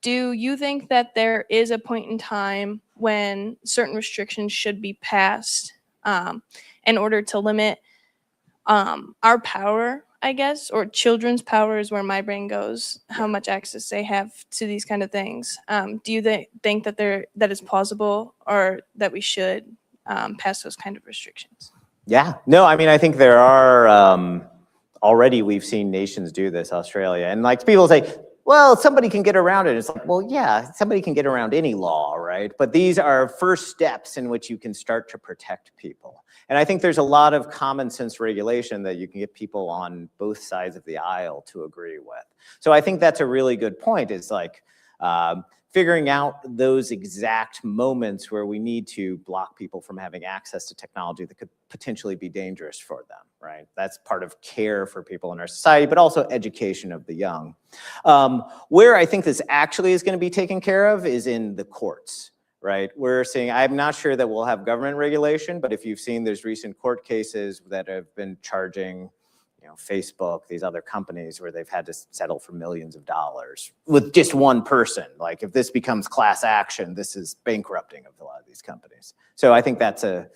do you think that there is a point in time when certain restrictions should be passed in order to limit our power, I guess, or children's power is where my brain goes, how much access they have to these kind of things? Do you think that that is plausible or that we should pass those kind of restrictions? Yeah, no, I mean, I think there are, already we've seen nations do this, Australia, and like people say, well, somebody can get around it. It's like, well, yeah, somebody can get around any law, right? But these are first steps in which you can start to protect people. And I think there's a lot of common sense regulation that you can get people on both sides of the aisle to agree with. So I think that's a really good point, is like figuring out those exact moments where we need to block people from having access to technology that could potentially be dangerous for them, right? That's part of care for people in our society, but also education of the young. Where I think this actually is going to be taken care of is in the courts, right? We're seeing, I'm not sure that we'll have government regulation, but if you've seen, there's recent court cases that have been charging, you know, Facebook, these other companies where they've had to settle for millions of dollars with just one person. Like if this becomes class action, this is bankrupting of a lot of these companies. So I think that's a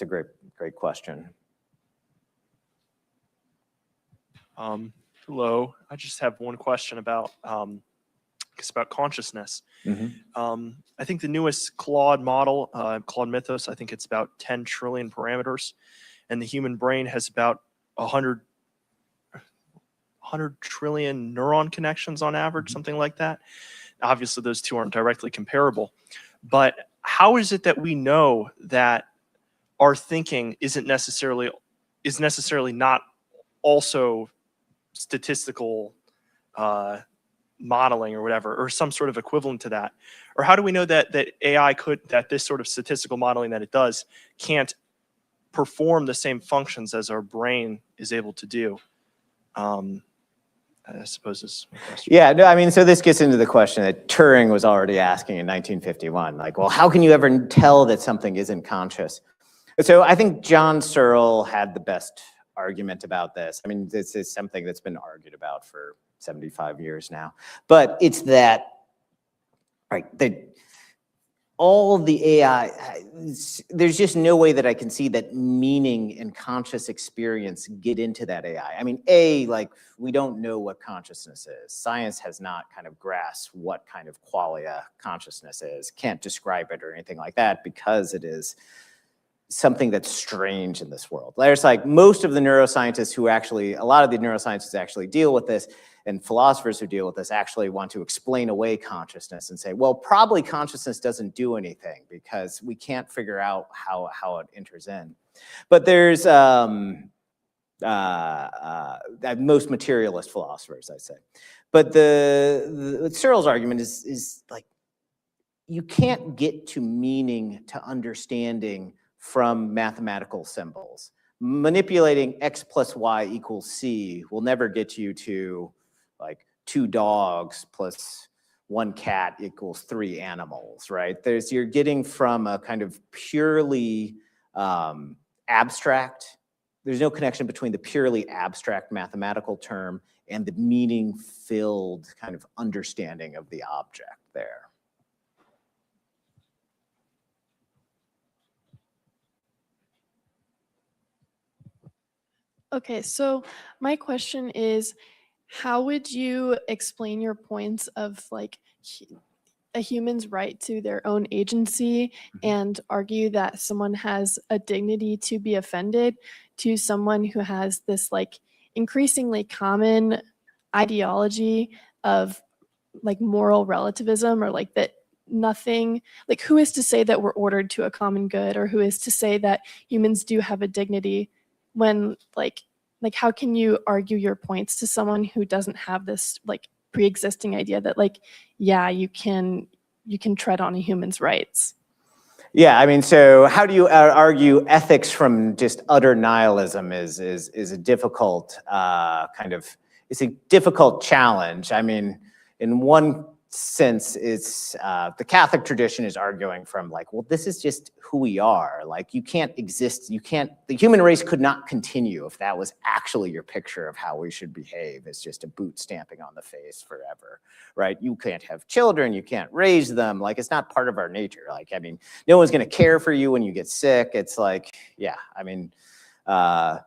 great question. Hello, I just have one question about it's about consciousness. I think the newest Claude model, Claude Mythos, I think it's about 10 trillion parameters, and the human brain has about 100 trillion neuron connections on average, something like that. Obviously, those two aren't directly comparable, but how is it that we know that our thinking is necessarily not also statistical modeling or whatever, or some sort of equivalent to that? Or how do we know that AI that this sort of statistical modeling that it does can't perform the same functions as our brain is able to do? I suppose this question. Yeah, no, I mean, so this gets into the question that Turing was already asking in 1951. Like, well, how can you ever tell that something isn't conscious? So I think John Searle had the best argument about this. I mean, this is something that's been argued about for 75 years now. But it's that right, all the AI, there's just no way that I can see that meaning and conscious experience get into that AI. I mean, like, we don't know what consciousness is. Science has not kind of grasped what kind of qualia consciousness is, can't describe it or anything like that, because it is something that's strange in this world. There's like most of the neuroscientists who actually, a lot of the neuroscientists actually deal with this, and philosophers who deal with this actually want to explain away consciousness and say, well, probably consciousness doesn't do anything because we can't figure out how it enters in. But there's most materialist philosophers, I'd say. But the Searle's argument is like, you can't get to meaning, to understanding from mathematical symbols. Manipulating x plus y equals c will never get you to like 2 dogs plus 1 cat equals 3 animals, right? You're getting from a kind of purely abstract, there's no connection between the purely abstract mathematical term and the meaning-filled kind of understanding of the object there. Okay, so my question is, how would you explain your points of like a human's right to their own agency and argue that someone has a dignity to be offended to someone who has this like increasingly common ideology of like moral relativism, or like that nothing, like who is to say that we're ordered to a common good, or who is to say that humans do have a dignity when like how can you argue your points to someone who doesn't have this like pre-existing idea that like, yeah, you can tread on a human's rights? Yeah, I mean, so how do you argue ethics from just utter nihilism is a difficult it's a difficult challenge. I mean, in one sense, it's the Catholic tradition is arguing from like, well, this is just who we are. Like, you can't exist. The human race could not continue if that was actually your picture of how we should behave. It's just a boot stamping on the face forever, right? You can't have children. You can't raise them. Like, it's not part of our nature. Like, I mean, no one's going to care for you when you get sick. It's like, yeah, I mean, I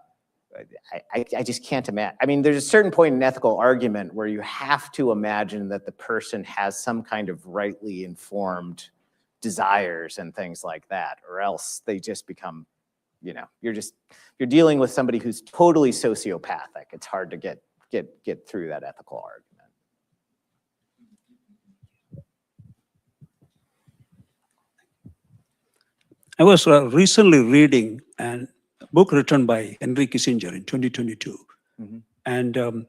just can't imagine. I mean, there's a certain point in ethical argument where you have to imagine that the person has some kind of rightly informed desires and things like that, or else they just become, you know, you're dealing with somebody who's totally sociopathic. It's hard to get through that ethical argument. I was recently reading a book written by Henry Kissinger in 2022. And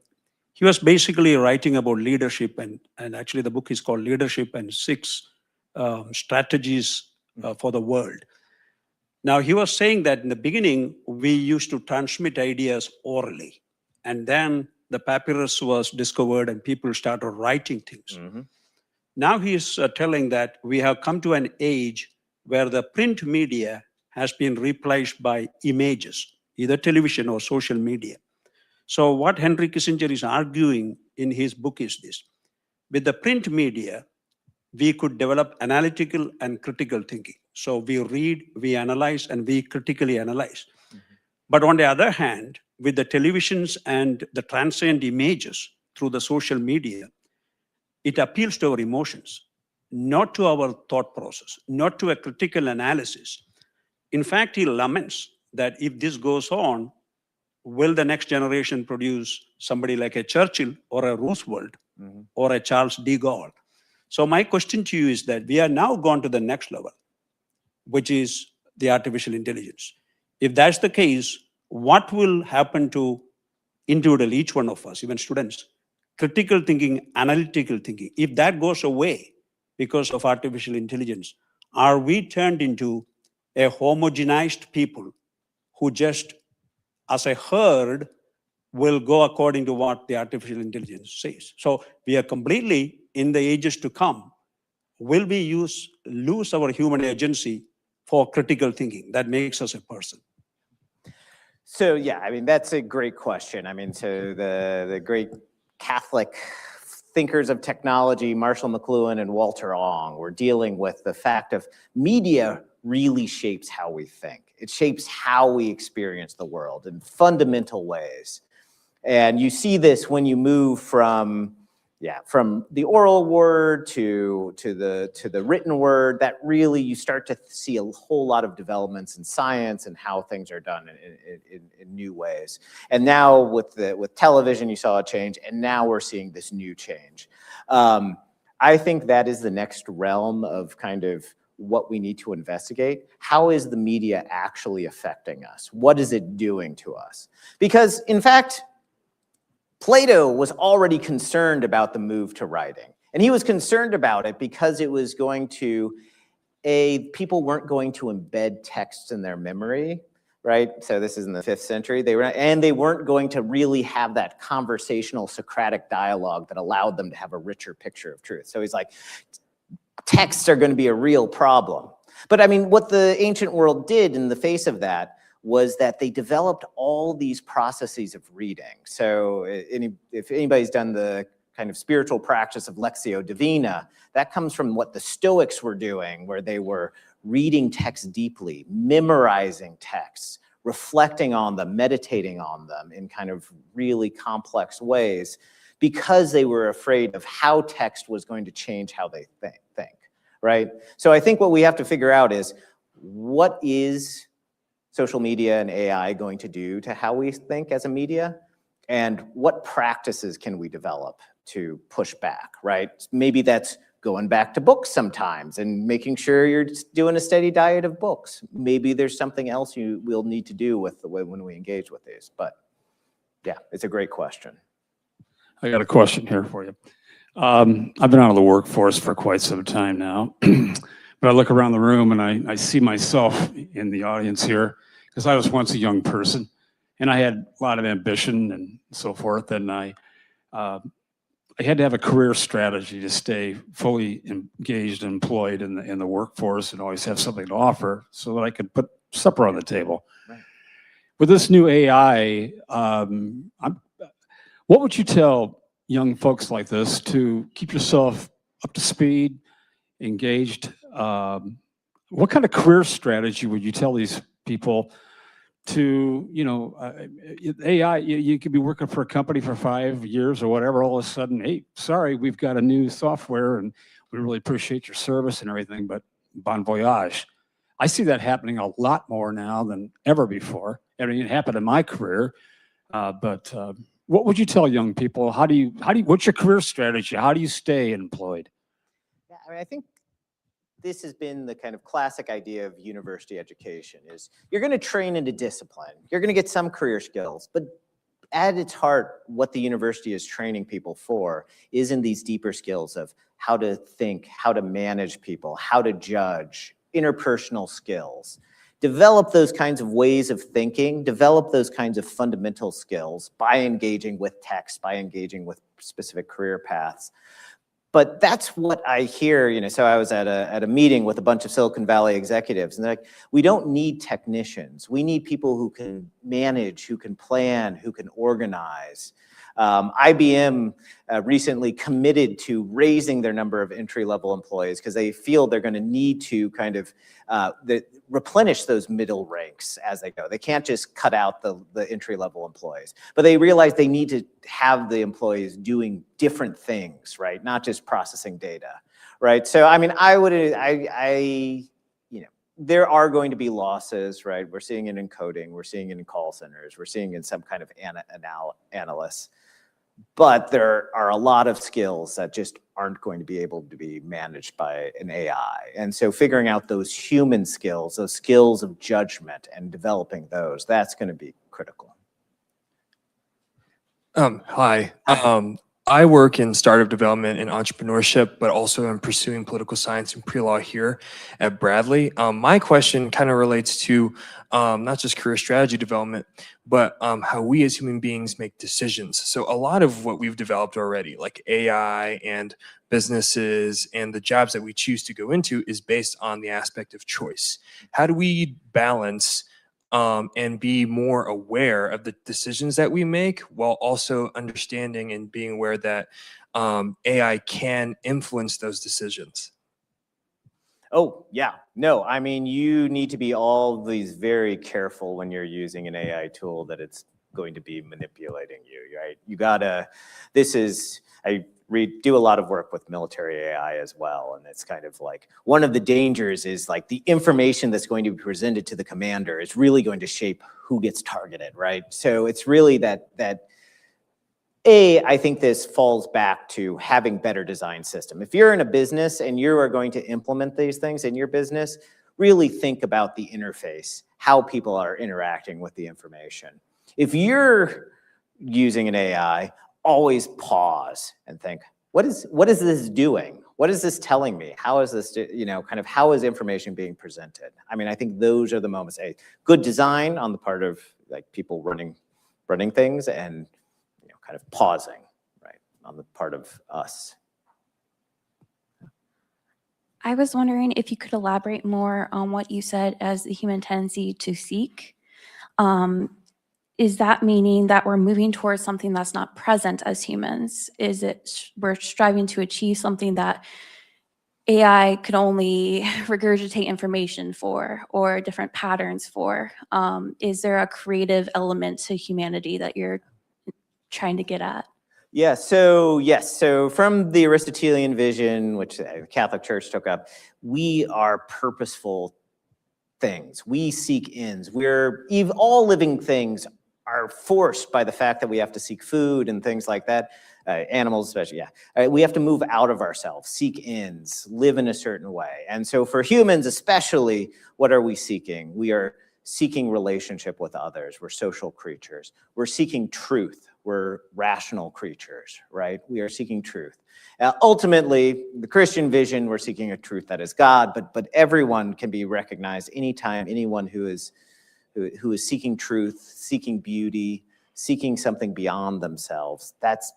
he was basically writing about leadership, and actually the book is called Leadership and 6 Strategies for the World. Now, he was saying that in the beginning, we used to transmit ideas orally, and then the papyrus was discovered and people started writing things. Now he's telling that we have come to an age where the print media has been replaced by images, either television or social media. So what Henry Kissinger is arguing in his book is this: with the print media, we could develop analytical and critical thinking. So we read, we analyze, and we critically analyze. But on the other hand, with the televisions and the transient images through the social media, it appeals to our emotions, not to our thought process, not to a critical analysis. In fact, he laments that if this goes on, will the next generation produce somebody like a Churchill or a Roosevelt or a Charles de Gaulle? So my question to you is that we are now gone to the next level, which is the artificial intelligence. If that's the case, what will happen to individual, each one of us, even students? Critical thinking, analytical thinking. If that goes away because of artificial intelligence, are we turned into a homogenized people who just, as a herd, will go according to what the artificial intelligence says? So we are completely, in the ages to come, will we lose our human agency for critical thinking that makes us a person? So yeah, I mean, that's a great question. I mean, so the great Catholic thinkers of technology, Marshall McLuhan and Walter Ong, were dealing with the fact of media really shapes how we think. It shapes how we experience the world in fundamental ways. And you see this when you move from the oral word to the written word, that really you start to see a whole lot of developments in science and how things are done in new ways. And now with television, you saw a change, and now we're seeing this new change. I think that is the next realm of kind of what we need to investigate. How is the media actually affecting us? What is it doing to us? Because in fact, Plato was already concerned about the move to writing. And he was concerned about it because it was going to, people weren't going to embed texts in their memory, right? So this is in the 5th century. They weren't going to really have that conversational Socratic dialogue that allowed them to have a richer picture of truth. So he's like, texts are going to be a real problem. But I mean, what the ancient world did in the face of that was that they developed all these processes of reading. So if anybody's done the kind of spiritual practice of Lectio Divina, that comes from what the Stoics were doing, where they were reading texts deeply, memorizing texts, reflecting on them, meditating on them in kind of really complex ways, because they were afraid of how text was going to change how they think, right? So I think what we have to figure out is, what is social media and AI going to do to how we think as a media? And what practices can we develop to push back, right? Maybe that's going back to books sometimes and making sure you're doing a steady diet of books. Maybe there's something else you will need to do with the way when we engage with these. But yeah, it's a great question. I got a question here for you. I've been out of the workforce for quite some time now, but I look around the room and I see myself in the audience here, because I was once a young person and I had a lot of ambition and so forth. And I had to have a career strategy to stay fully engaged and employed in the workforce and always have something to offer so that I could put supper on the table. Right. With this new AI, what would you tell young folks like this to keep yourself up to speed, engaged? What kind of career strategy would you tell these people to, AI, you could be working for a company for 5 years or whatever, all of a sudden, hey, sorry, we've got a new software and we really appreciate your service and everything, but bon voyage. I see that happening a lot more now than ever before. I mean, it happened in my career, but what would you tell young people? What's your career strategy? How do you stay employed? Yeah, I mean, I think this has been the kind of classic idea of university education is you're going to train into discipline. You're going to get some career skills, but at its heart, what the university is training people for is in these deeper skills of how to think, how to manage people, how to judge, interpersonal skills. Develop those kinds of ways of thinking, develop those kinds of fundamental skills by engaging with text, by engaging with specific career paths. But that's what I hear, so I was at a meeting with a bunch of Silicon Valley executives, and they're like, we don't need technicians. We need people who can manage, who can plan, who can organize. IBM recently committed to raising their number of entry-level employees because they feel they're going to need to kind of replenish those middle ranks as they go. They can't just cut out the entry-level employees, but they realize they need to have the employees doing different things, right? Not just processing data, right? So, I mean, there are going to be losses, right? We're seeing it in coding, we're seeing it in call centers, we're seeing it in some kind of analysts. But there are a lot of skills that just aren't going to be able to be managed by an AI. And so figuring out those human skills, those skills of judgment and developing those, that's going to be critical. Hi. I work in startup development and entrepreneurship, but also I'm pursuing political science and pre-law here at Bradley. My question kind of relates to not just career strategy development, but how we as human beings make decisions. So a lot of what we've developed already, like AI and businesses and the jobs that we choose to go into, is based on the aspect of choice. How do we balance and be more aware of the decisions that we make while also understanding and being aware that AI can influence those decisions? Oh, yeah. No, I mean, you need to be always very careful when you're using an AI tool that it's going to be manipulating you, right? You gotta, do a lot of work with military AI as well. And it's kind of like, one of the dangers is like the information that's going to be presented to the commander is really going to shape who gets targeted, right? So it's really I think this falls back to having better design system. If you're in a business and you are going to implement these things in your business, really think about the interface, how people are interacting with the information. If you're using an AI, always pause and think, what is this doing? What is this telling me? How is this, kind of how is information being presented? I mean, I think those are the moments, a good design on the part of like people running things, and kind of pausing, right, on the part of us. I was wondering if you could elaborate more on what you said as the human tendency to seek. Is that meaning that we're moving towards something that's not present as humans? Is it we're striving to achieve something that AI could only regurgitate information for, or different patterns for? Is there a creative element to humanity that you're trying to get at? Yeah, so yes, so from the Aristotelian vision, which the Catholic Church took up, we are purposeful things. We seek ends. All living things are forced by the fact that we have to seek food and things like that. Animals especially, yeah. We have to move out of ourselves, seek ends, live in a certain way. And so for humans especially, what are we seeking? We are seeking relationship with others. We're social creatures. We're seeking truth. We're rational creatures, right? We are seeking truth. Ultimately, the Christian vision, we're seeking a truth that is God, but everyone can be recognized anytime. Anyone who is seeking truth, seeking beauty, seeking something beyond themselves, that's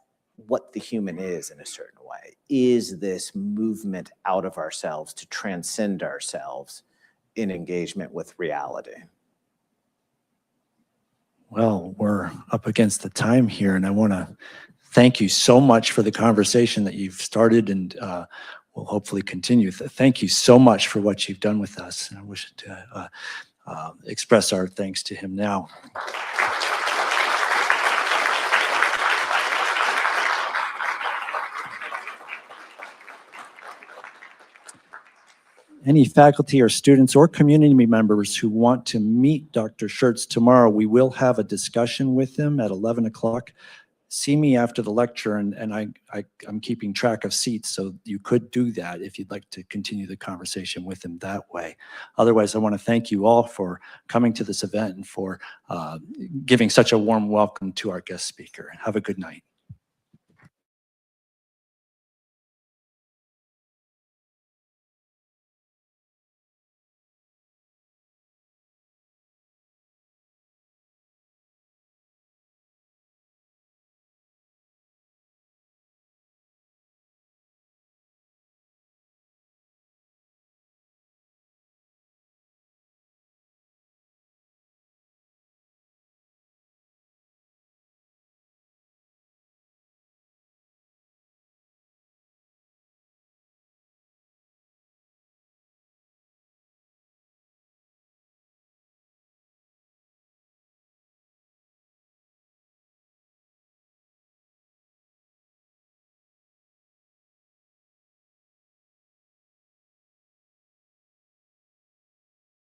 what the human is in a certain way, is this movement out of ourselves to transcend ourselves in engagement with reality. Well, we're up against the time here, and I want to thank you so much for the conversation that you've started, and will hopefully continue. Thank you so much for what you've done with us. And I wish to express our thanks to him now. Any faculty or students or community members who want to meet Dr. Scherz tomorrow, we will have a discussion with him at 11 o'clock. See me after the lecture, and I'm keeping track of seats, so you could do that if you'd like to continue the conversation with him that way. Otherwise, I want to thank you all for coming to this event and for giving such a warm welcome to our guest speaker. Have a good night.